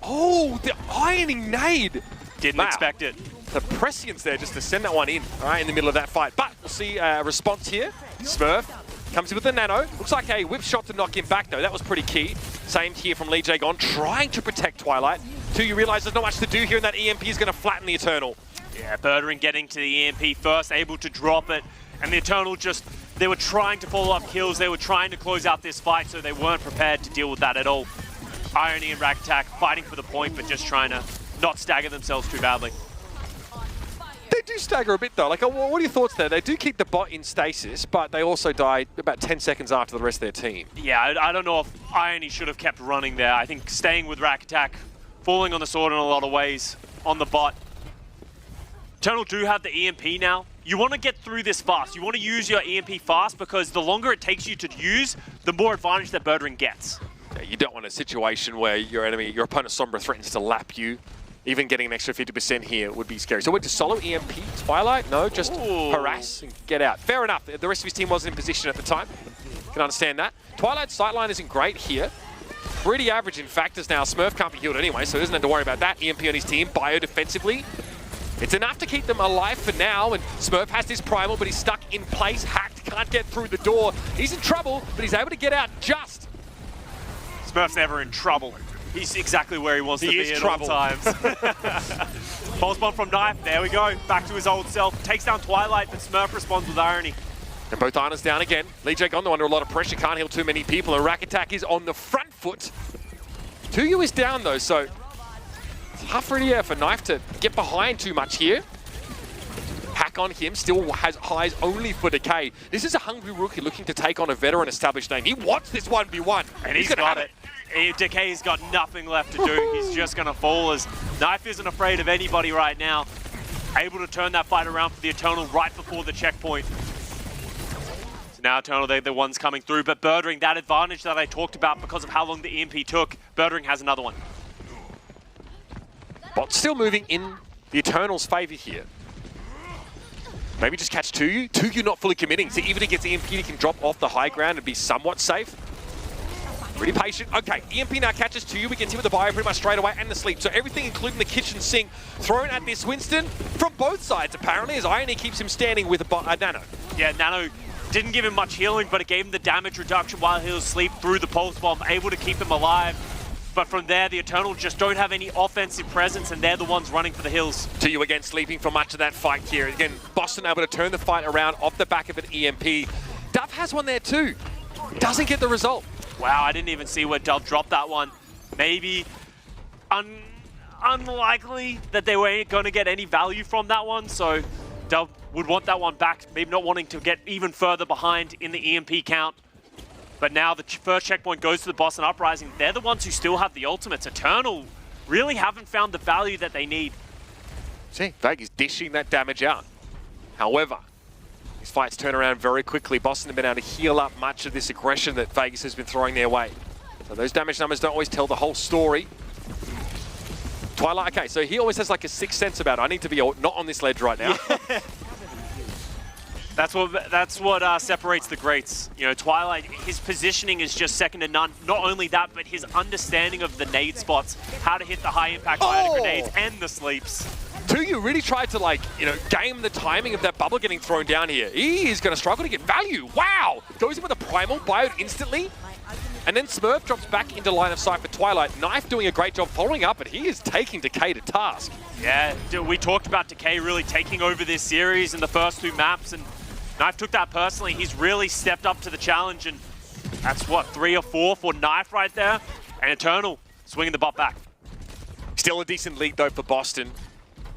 Speaker 2: the ironing nade.
Speaker 3: Didn't expect it.
Speaker 2: The prescience there just to send that one in, all right, in the middle of that fight. But we'll see a response here. Smurf comes in with the nano. Looks like a whip shot to knock him back, though. That was pretty key. Same here from Lee Jae-gon, trying to protect Twilight. You realize there's not much to do here, and that EMP is going to flatten the Eternal.
Speaker 3: Yeah, Birdwing getting to the EMP first, able to drop it. And the Eternal just, they were trying to follow up kills. They were trying to close out this fight, so they weren't prepared to deal with that at all. Irony and Rag Attack fighting for the point, but just trying to not stagger themselves too badly.
Speaker 2: They do stagger a bit, though. Like, what are your thoughts there? They do keep the bot in stasis, but they also die about 10 seconds after the rest of their team.
Speaker 3: Yeah, I don't know if Irony should have kept running there. I think staying with Rack Attack, falling on the sword in a lot of ways on the bot. Eternal do have the EMP now. You want to get through this fast. You want to use your EMP fast because the longer it takes you to use, the more advantage that Birdwing gets.
Speaker 2: Yeah, you don't want a situation where your opponent Sombra threatens to lap you. Even getting an extra 50% here would be scary. So went to solo EMP Twilight? No, just harass and get out. Fair enough. The rest of his team wasn't in position at the time. Can understand that. Twilight's sightline isn't great here. Pretty average in fact, as now Smurf can't be healed anyway, so he doesn't have to worry about that. EMP on his team, bio defensively. It's enough to keep them alive for now, and Smurf has this primal, but he's stuck in place, hacked, can't get through the door. He's in trouble, but he's able to get out just.
Speaker 3: Smurf's never in trouble. He's exactly where he wants to be at all times. Pulse Bomb from Knife, there we go. Back to his old self. Takes down Twilight, but Smurf responds with Irony.
Speaker 2: And both Arna's down again. Lee Jae-gon under a lot of pressure, can't heal too many people, and Rack Attack is on the front foot. 2U is down though, so it's tough for Knife to get behind too much here. Hack on him, still has highs only for Decay. This is a hungry rookie looking to take on a veteran established name. He wants this 1v1.
Speaker 3: And he's got it. Decay's got nothing left to do. He's just going to fall as Knife isn't afraid of anybody right now. Able to turn that fight around for the Eternal right before the checkpoint. So now Eternal, they're the ones coming through, but Birdwing, that advantage that I talked about because of how long the EMP took, Birdwing has another one.
Speaker 2: Bot still moving in the Eternal's favor here. Maybe just catch 2U. 2U not fully committing, so even if he gets EMP, he can drop off the high ground and be somewhat safe. Pretty patient. Okay, EMP now catches 2U. We get him with the bio pretty much straight away and the sleep. So everything, including the kitchen sink, thrown at this Winston from both sides, apparently, as Irony keeps him standing with a Nano.
Speaker 3: Yeah, Nano didn't give him much healing, but it gave him the damage reduction while he was asleep through the Pulse Bomb, able to keep him alive. But from there, the Eternal just don't have any offensive presence, and they're the ones running for the hills.
Speaker 2: 2U again sleeping for much of that fight here. Again, Boston able to turn the fight around off the back of an EMP. Dove has one there too. Doesn't get the result.
Speaker 3: Wow, I didn't even see where Dove dropped that one. Maybe unlikely that they were going to get any value from that one, so Dove would want that one back, maybe not wanting to get even further behind in the EMP count. But now the first checkpoint goes to the Boston Uprising. They're the ones who still have the ultimates. Eternal really haven't found the value that they need.
Speaker 2: See, Vegas dishing that damage out. However, These fights turn around very quickly. Boston have been able to heal up much of this aggression that Vegas has been throwing their way. So those damage numbers don't always tell the whole story. Twilight, okay, so he always has like a sixth sense about it. I need to be not on this ledge right now.
Speaker 3: Yeah. That's what separates the greats. You know, Twilight, his positioning is just second to none. Not only that, but his understanding of the nade spots, how to hit the high impact fire grenades and the sleeps.
Speaker 2: Tuyu really tried to, like, you know, game the timing of that bubble getting thrown down here. He is going to struggle to get value. Wow! Goes in with a primal, bioed instantly. And then Smurf drops back into line of sight for Twilight. Knife doing a great job following up, but he is taking Decay to task. Yeah,
Speaker 3: we talked about Decay really taking over this series in the first 2 maps, and Knife took that personally. He's really stepped up to the challenge, and that's what, 3 or 4 for Knife right there. And Eternal swinging the bot back.
Speaker 2: Still a decent lead though for Boston.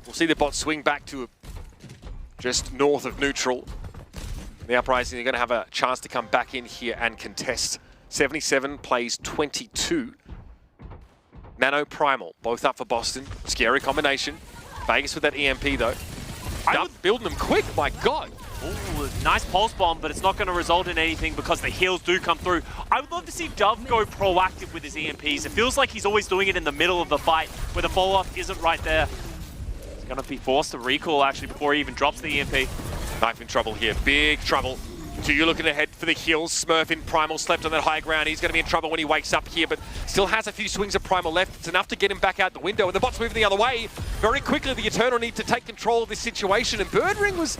Speaker 2: We'll see the bot swing back to just north of neutral. The Uprising are going to have a chance to come back in here and contest. 77 plays 22. Nano Primal, both up for Boston. Scary combination. Vegas with that EMP though. Building them quick, my God.
Speaker 3: Ooh, nice pulse bomb, but it's not going to result in anything because the heals do come through. I would love to see Dove go proactive with his EMPs. It feels like he's always doing it in the middle of the fight where the follow-up isn't right there. He's going to be forced to recall actually before he even drops the EMP.
Speaker 2: Knife in trouble here, big trouble. Tuyu looking ahead for the heals. Smurf in Primal, slept on that high ground. He's going to be in trouble when he wakes up here, but still has a few swings of Primal left. It's enough to get him back out the window, and the bot's moving the other way. Very quickly, the Eternal need to take control of this situation, and Birdring was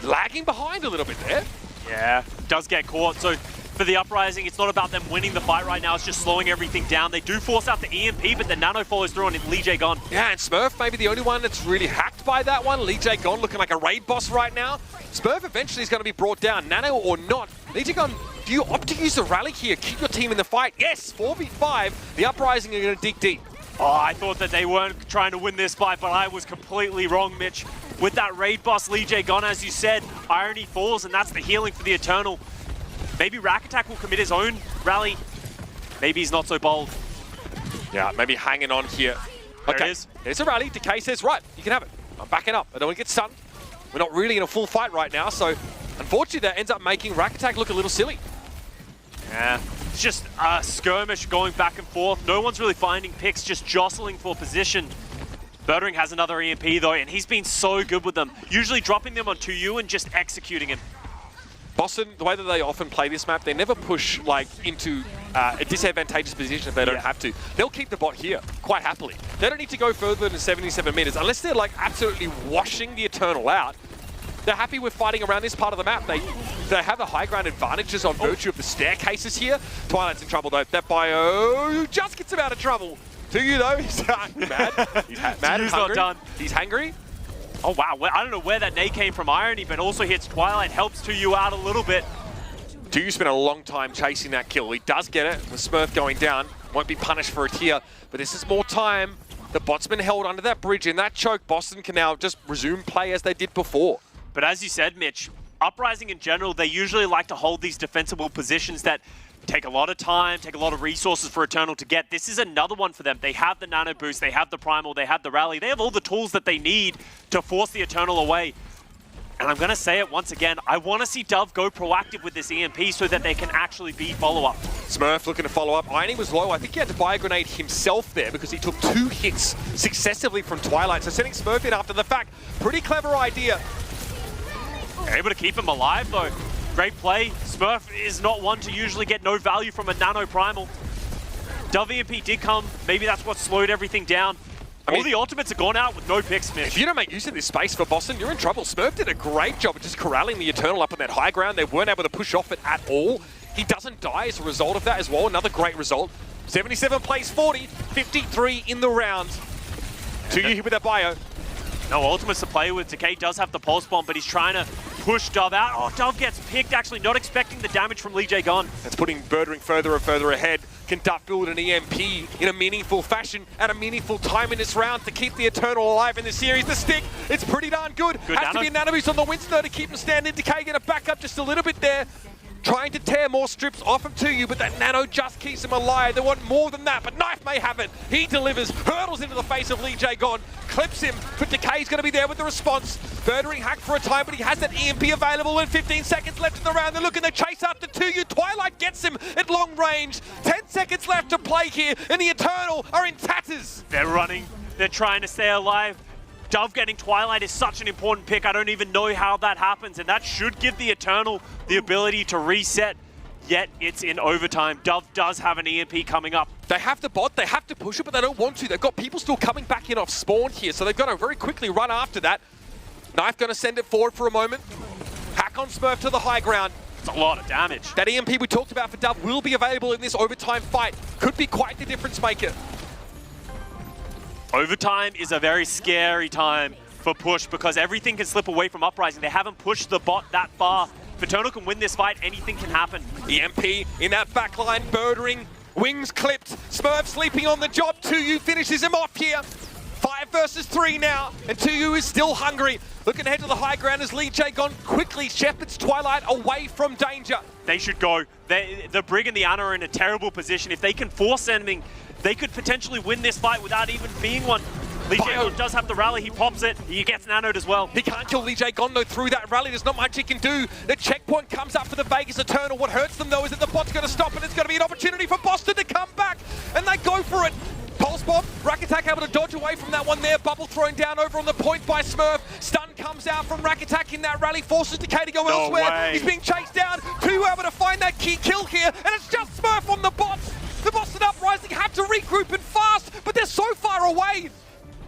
Speaker 2: lagging behind a little bit there.
Speaker 3: Yeah, does get caught. So for the Uprising, it's not about them winning the fight right now. It's just slowing everything down. They do force out the EMP, but the Nano follows through on Lee J gone.
Speaker 2: Yeah, and Smurf maybe the only one that's really hacked by that one. Lee J gone looking like a raid boss right now. Smurf eventually is going to be brought down, Nano or not. Lee J gone, do you opt to use the rally here? Keep your team in the fight. Yes, 4v5. The Uprising are going to dig deep.
Speaker 3: Oh, I thought that they weren't trying to win this fight, but I was completely wrong, Mitch. With that raid boss, Lee J gone, as you said, Irony falls, and that's the healing for the Eternal. Maybe Rack Attack will commit his own rally. Maybe he's not so bold.
Speaker 2: Yeah, maybe hanging on here. Okay, there's a rally. Decay says, right, you can have it. I'm backing up. I don't want to get stunned. We're not really in a full fight right now, so unfortunately that ends up making Rack Attack look a little silly.
Speaker 3: Yeah, it's just a skirmish going back and forth. No one's really finding picks, just jostling for position. Birdring has another EMP though, and he's been so good with them. Usually dropping them on 2U and just executing him.
Speaker 2: Boston, the way that they often play this map, they never push like into a disadvantageous position if they don't have to. They'll keep the bot here quite happily. They don't need to go further than 77 meters unless they're like absolutely washing the Eternal out. They're happy with fighting around this part of the map. They have the high ground advantages on virtue of the staircases here. Twilight's in trouble though. That bio just gets him out of trouble. Tuyu though, he's mad. He's mad and hungry.
Speaker 3: Not done.
Speaker 2: He's hangry.
Speaker 3: Oh wow, I don't know where that nade came from, Irony, but also hits Twilight, helps Tuyu out a little bit.
Speaker 2: Tuyu spent a long time chasing that kill. He does get it, with Smurf going down. Won't be punished for it here, but this is more time. The bot's been held under that bridge in that choke. Boston can now just resume play as they did before.
Speaker 3: But as you said, Mitch, Uprising in general, they usually like to hold these defensible positions that take a lot of time, take a lot of resources for Eternal to get. This is another one for them. They have the Nano Boost, they have the Primal, they have the Rally. They have all the tools that they need to force the Eternal away. And I'm going to say it once again, I want to see Dove go proactive with this EMP so that they can actually beat follow-up.
Speaker 2: Smurf looking to follow up. Irony was low. I think he had to buy a grenade himself there because he took 2 hits successively from Twilight. So sending Smurf in after the fact, pretty clever idea.
Speaker 3: Able to keep him alive though. Great play. Smurf is not one to usually get no value from a Nano Primal. Dove EMP did come. Maybe that's what slowed everything down. All the ultimates have gone out with no picks, Mitch.
Speaker 2: If you don't make use of this space for Boston, you're in trouble. Smurf did a great job of just corralling the Eternal up on that high ground. They weren't able to push off it at all. He doesn't die as a result of that as well. Another great result. 77 plays 40, 53 in the round. Tuyu here with that bio.
Speaker 3: No ultimates to play with. Decay does have the pulse bomb, but he's trying to push Dove out. Oh, Dove gets picked, actually not expecting the damage from Lee J gone.
Speaker 2: That's putting Birdring further and further ahead. Can Duff build an EMP in a meaningful fashion at a meaningful time in this round to keep the Eternal alive in the series? The stick, it's pretty darn good. Has to be a Nano Boost on the Winston to keep him standing. Decay gonna back up just a little bit there. trying to tear more strips off of 2U, but that nano just keeps him alive. They want more than that, but Knife may have it. He delivers, hurdles into the face of Lee Jae Gon, clips him, but Decay's going to be there with the response. Birdering hacked for a time, but he has that EMP available with 15 seconds left in the round. They're looking to chase after 2U. Twilight gets him at long range. 10 seconds left to play here, and the Eternal are in tatters.
Speaker 3: They're running, they're trying to stay alive. Dove getting Twilight is such an important pick. I don't even know how that happens, and that should give the Eternal the ability to reset, yet it's in overtime. Dove does have an EMP coming up.
Speaker 2: They have the bot, they have to push it, but they don't want to. They've got people still coming back in off spawn here, so they've got to very quickly run after that. Knife going to send it forward for a moment. Hack on Smurf to the high ground.
Speaker 3: It's a lot of damage.
Speaker 2: That EMP we talked about for Dove will be available in this overtime fight. Could be quite the difference maker.
Speaker 3: Overtime is a very scary time for Push because everything can slip away from Uprising. They haven't pushed the bot that far. If Eternal can win this fight, anything can happen.
Speaker 2: EMP in that backline, birdering, wings clipped, Smurf sleeping on the job. 2U finishes him off here. 5 versus 3 now, and 2U is still hungry. Looking ahead to the high ground as Lee Jae Gon quickly shepherds Twilight away from danger.
Speaker 3: They should go. The Brig and the Ana are in a terrible position. If they can force sending, they could potentially win this fight without even being one. Lee Jae Gon does have the rally, he pops it, he gets nanoed as well.
Speaker 2: He can't kill Lee Jae Gon though through that rally, there's not much he can do. The checkpoint comes up for the Vegas Eternal. What hurts them though is that the bot's going to stop and it's going to be an opportunity for Boston to come back, and they go for it. Pulse Bomb, Rack Attack able to dodge away from that one there. Bubble thrown down over on the point by Smurf. Stun comes out from Rack Attack in that rally, forces Decay to go elsewhere.
Speaker 3: Way.
Speaker 2: He's being chased down. 2U able to find that key kill here, and it's just Smurf on the bots. The Boston Uprising have to regroup and fast, but they're so far away.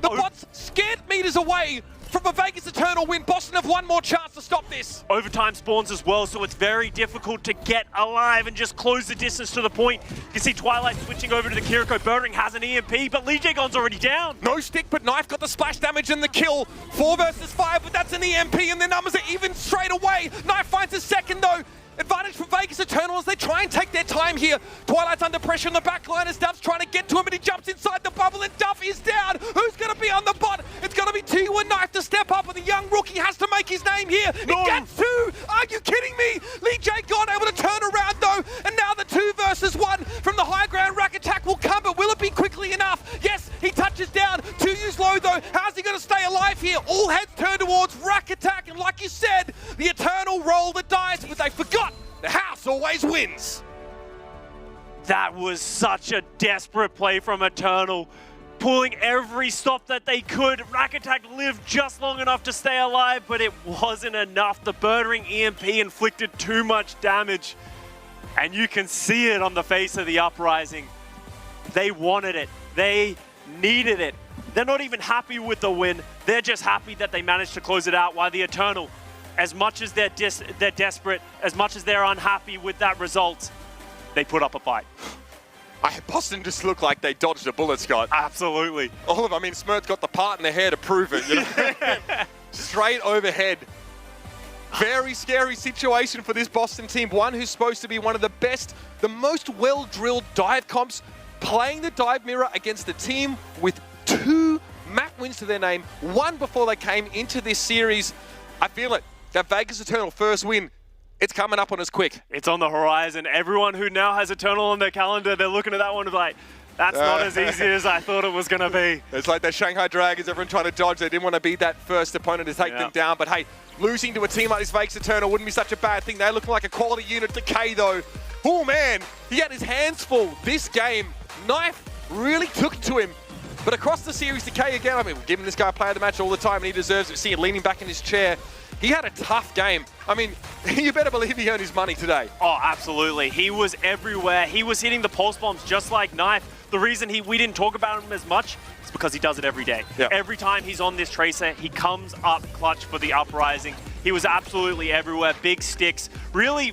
Speaker 2: The bots scared meters away from a Vegas Eternal win. Boston have one more chance to stop this.
Speaker 3: Overtime spawns as well, so it's very difficult to get alive and just close the distance to the point. You can see Twilight switching over to the Kiriko. Birdering has an EMP, but Lee Jae Gon's already down.
Speaker 2: No stick, but Knife got the splash damage and the kill. 4 versus 5, but that's an EMP, and their numbers are even straight away. Knife finds a second, though. Advantage for Vegas Eternal as they try and take their time here. Twilight's under pressure in the back line as Duff's trying to get to him, but he jumps inside the bubble, and Duff is down. Who's going to be on the bot? It's going to be 2U and Knife to step up, and the young rookie has to make his name here. He gets 2. Are you kidding me? Lee Jae Gon able to turn around, though, and now the 2 versus 1 from the high ground. Rack Attack will come, but will it be quickly enough? Yes, he touches down. 2U's low, though. How's he going to stay alive here? All heads turn towards Rack Attack, and like you said, the Eternal roll the dice, but they forgot. The house always wins.
Speaker 3: That was such a desperate play from Eternal. Pulling every stop that they could. Rack Attack lived just long enough to stay alive, but it wasn't enough. The birdering EMP inflicted too much damage. And you can see it on the face of the Uprising. They wanted it. They needed it. They're not even happy with the win. They're just happy that they managed to close it out, while the Eternal, as much as they're desperate, as much as they're unhappy with that result, they put up a fight.
Speaker 2: Boston just looked like they dodged a bullet, Scott.
Speaker 3: Absolutely.
Speaker 2: All of them, I mean, Smurf's got the part in their hair to prove it. You know? Straight overhead. Very scary situation for this Boston team. One who's supposed to be one of the best, the most well-drilled dive comps, playing the dive mirror against a team with 2 map wins to their name, 1 before they came into this series. I feel it. That Vegas Eternal first win, it's coming up on us quick.
Speaker 3: It's on the horizon. Everyone who now has Eternal on their calendar, they're looking at that one and like, that's not as easy as I thought it was going to be.
Speaker 2: It's like the Shanghai Dragons, everyone trying to dodge. They didn't want to be that first opponent to take them down. But hey, losing to a team like this Vegas Eternal wouldn't be such a bad thing. They're looking like a quality unit. Decay, though. Oh, man. He had his hands full this game. Knife really took to him. But across the series, Decay again, I mean, we're giving this guy player of the match all the time, and he deserves it. See him leaning back in his chair. He had a tough game. I mean, you better believe he earned his money today.
Speaker 3: Oh, absolutely. He was everywhere. He was hitting the pulse bombs just like Knife. The reason we didn't talk about him as much is because he does it every day.
Speaker 2: Yep.
Speaker 3: Every time he's on this Tracer, he comes up clutch for the Uprising. He was absolutely everywhere. Big sticks. Really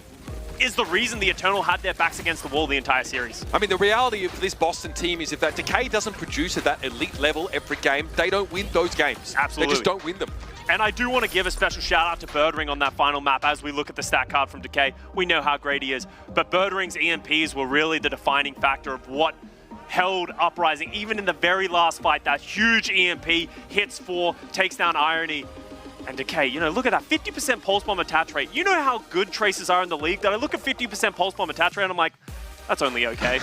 Speaker 3: is the reason the Eternal had their backs against the wall the entire series.
Speaker 2: I mean, the reality of this Boston team is if that Decay doesn't produce at that elite level every game, they don't win those games.
Speaker 3: Absolutely.
Speaker 2: They just don't win them.
Speaker 3: And I do want to give a special shout out to Birdering on that final map as we look at the stat card from Decay. We know how great he is, but Birdering's EMPs were really the defining factor of what held Uprising. Even in the very last fight, that huge EMP hits 4, takes down Irony. And Decay, you know, look at that 50% pulse bomb attach rate. You know how good Traces are in the league that I look at 50% pulse bomb attach rate and I'm like, that's only okay.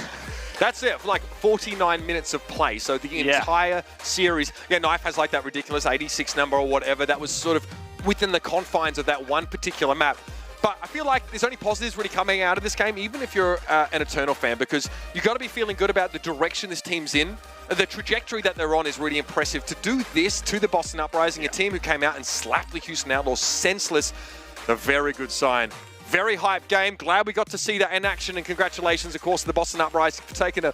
Speaker 2: That's it, for like 49 minutes of play. So the entire series, Knife has like that ridiculous 86 number or whatever. That was sort of within the confines of that one particular map. But I feel like there's only positives really coming out of this game, even if you're an Eternal fan, because you've got to be feeling good about the direction this team's in. The trajectory that they're on is really impressive. To do this to the Boston Uprising, a team who came out and slapped the Houston Outlaws senseless, a very good sign. Very hyped game. Glad we got to see that in action, and congratulations, of course, to the Boston Uprising for taking a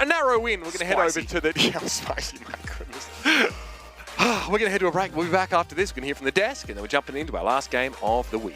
Speaker 2: narrow win. We're going to head over to the... Yeah, spicy, my goodness. We're going to head to a break. We'll be back after this. We're going to hear from the desk, and then we're jumping into our last game of the week.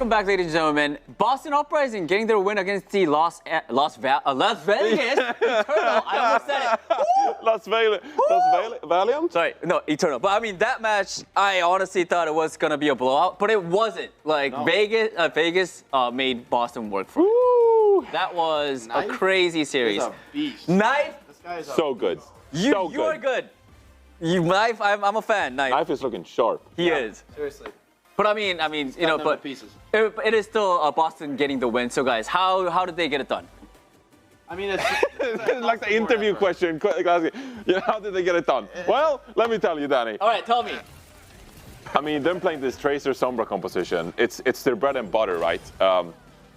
Speaker 1: Welcome back, ladies and gentlemen. Boston Uprising getting their win against the Las Vegas Eternal. I almost said it.
Speaker 7: Las Valiant?
Speaker 1: Sorry, no, Eternal. But I mean, that match, I honestly thought it was gonna be a blowout, but it wasn't. Like no. Vegas made Boston work for it. That was a crazy series.
Speaker 7: He's a beast.
Speaker 1: Knife.
Speaker 7: This guy is so good.
Speaker 1: You are good. Knife, I'm a fan.
Speaker 7: Knife is looking sharp.
Speaker 1: He is.
Speaker 8: Seriously.
Speaker 1: But I mean, you know, but it is still Boston getting the win. So guys, how did they get it done?
Speaker 8: I mean, it's
Speaker 7: like the interview question. How did they get it done? Well, let me tell you, Danny.
Speaker 1: All right, tell me.
Speaker 7: I mean, them playing this Tracer Sombra composition, it's their bread and butter, right?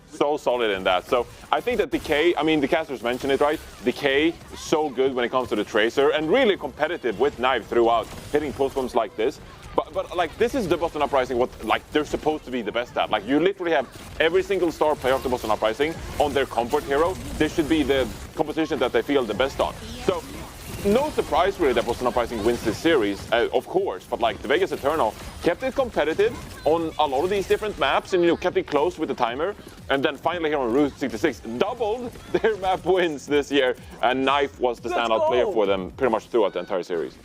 Speaker 7: So solid in that. So I think that Decay, I mean, the casters mentioned it, right? Decay is so good when it comes to the Tracer and really competitive with Knife throughout, hitting pulse bombs like this. But like, this is the Boston Uprising, what like they're supposed to be the best at. Like, you literally have every single star player of the Boston Uprising on their comfort hero. This should be the composition that they feel the best on. So no surprise really that Boston Uprising wins this series, of course, but like the Vegas Eternal kept it competitive on a lot of these different maps and, you know, kept it close with the timer. And then finally here on Route 66, doubled their map wins this year. And Knife was the standout player for them pretty much throughout the entire series.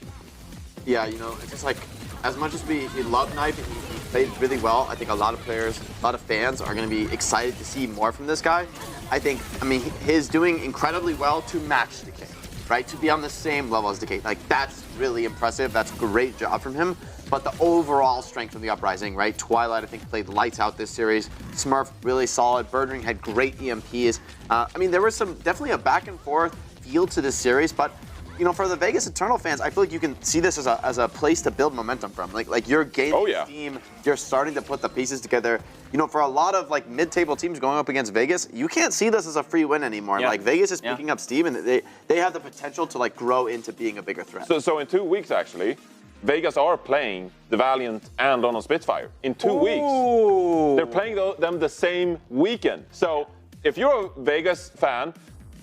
Speaker 6: Yeah, you know, it's just like, as much as we love Knife and he played really well, I think a lot of players, a lot of fans are going to be excited to see more from this guy. I mean, he's doing incredibly well to match Decay, right? To be on the same level as Decay. Like, that's really impressive. That's a great job from him. But the overall strength from the Uprising, right? Twilight, I think, played lights out this series. Smurf, really solid. Birdring had great EMPs. I mean, there was definitely a back and forth feel to this series, but you know, for the Vegas Eternal fans, I feel like you can see this as a place to build momentum from. Like you're gaining steam, you're starting to put the pieces together. You know, for a lot of like mid-table teams going up against Vegas, you can't see this as a free win anymore. Like Vegas is picking up steam, and they have the potential to like grow into being a bigger threat.
Speaker 7: So in 2 weeks actually, Vegas are playing the Valiant and London Spitfire in 2 weeks. They're playing them the same weekend. So if you're a Vegas fan,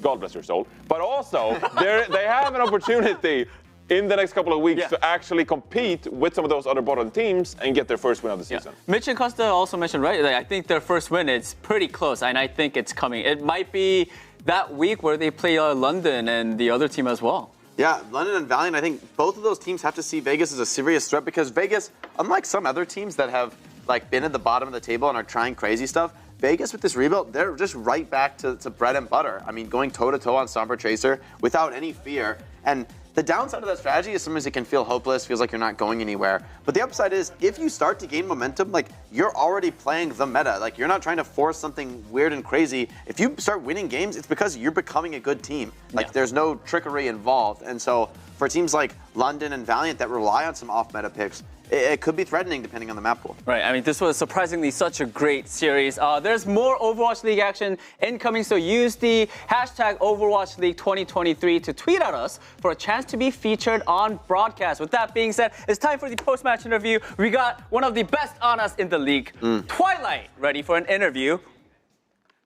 Speaker 7: God bless your soul. But also, they have an opportunity in the next couple of weeks to actually compete with some of those other bottom teams and get their first win of the season.
Speaker 1: Mitch and Costa also mentioned, right? Like, I think their first win is pretty close, and I think it's coming. It might be that week where they play London and the other team as well.
Speaker 6: Yeah, London and Valiant, I think both of those teams have to see Vegas as a serious threat because Vegas, unlike some other teams that have like been at the bottom of the table and are trying crazy stuff, Vegas with this rebuild, they're just right back to bread and butter. I mean, going toe-to-toe on Sombra Tracer without any fear. And the downside of that strategy is sometimes it can feel hopeless, feels like you're not going anywhere. But the upside is, if you start to gain momentum, like, you're already playing the meta. Like, you're not trying to force something weird and crazy. If you start winning games, it's because you're becoming a good team. Like, there's no trickery involved. And so, for teams like London and Valiant that rely on some off-meta picks, it could be threatening depending on the map pool.
Speaker 1: Right, I mean, this was surprisingly such a great series. There's more Overwatch League action incoming, so use the hashtag Overwatch League 2023 to tweet at us for a chance to be featured on broadcast. With that being said, it's time for the post-match interview. We got one of the best Anas in the league, Twilight, ready for an interview.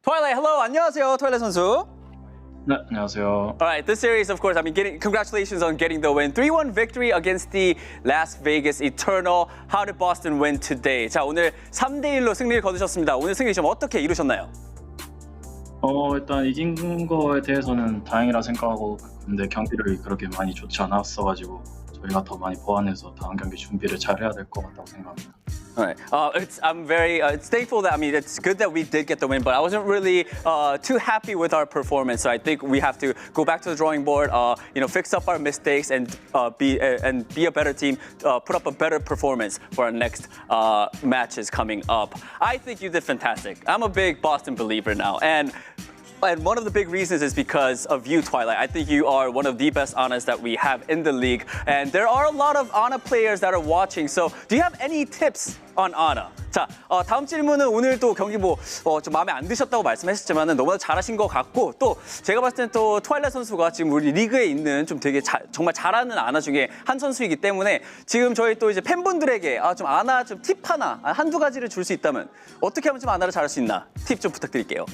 Speaker 1: Twilight, hello, 안녕하세요, Twilight 선수.
Speaker 5: 네, 안녕하세요.
Speaker 1: All right, this series, of course, I mean, congratulations on getting the win. 3-1 victory against the Las Vegas Eternal. How did Boston win today? 자, 오늘 3대1로 승리를 거두셨습니다. 오늘 승리 좀 어떻게 이루셨나요?
Speaker 5: 일단 이긴 거에 대해서는 다행이라 생각하고, 근데 경기를 그렇게 많이 좋지 않았어가지고 저희가 더 많이 보완해서 다음 경기 준비를 잘 해야 될 것 같다고 생각합니다.
Speaker 1: All right. I'm very thankful that, I mean, it's good that we did get the win, but I wasn't really too happy with our performance. So I think we have to go back to the drawing board, you know, fix up our mistakes and be a better team, put up a better performance for our next matches coming up. I think you did fantastic. I'm a big Boston believer now, and one of the big reasons is because of you, Twilight. I think you are one of the best Anas that we have in the league. And there are a lot of Ana players that are watching. So do you have any tips on Ana? 자, 다음 질문은 오늘 또 경기 좀 마음에 안 드셨다고 말씀하셨지만 너무나 잘하신 것 같고, 또 제가 봤을 땐 또 트와일라이트 선수가 지금 우리 리그에 있는 좀 되게 정말 잘하는 아나 중에 한 선수이기 때문에 지금 저희 또 이제 팬분들에게 좀 아나 좀 팁 하나, 한두 가지를 줄 수 있다면 어떻게 하면 좀 아나를 잘할 수 있나? 팁 좀 부탁드릴게요.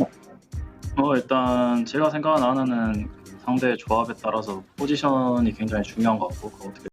Speaker 5: 일단 제가 생각하는 아나는 상대 조합에 따라서 포지션이 굉장히 중요한 것 같고, 어떻게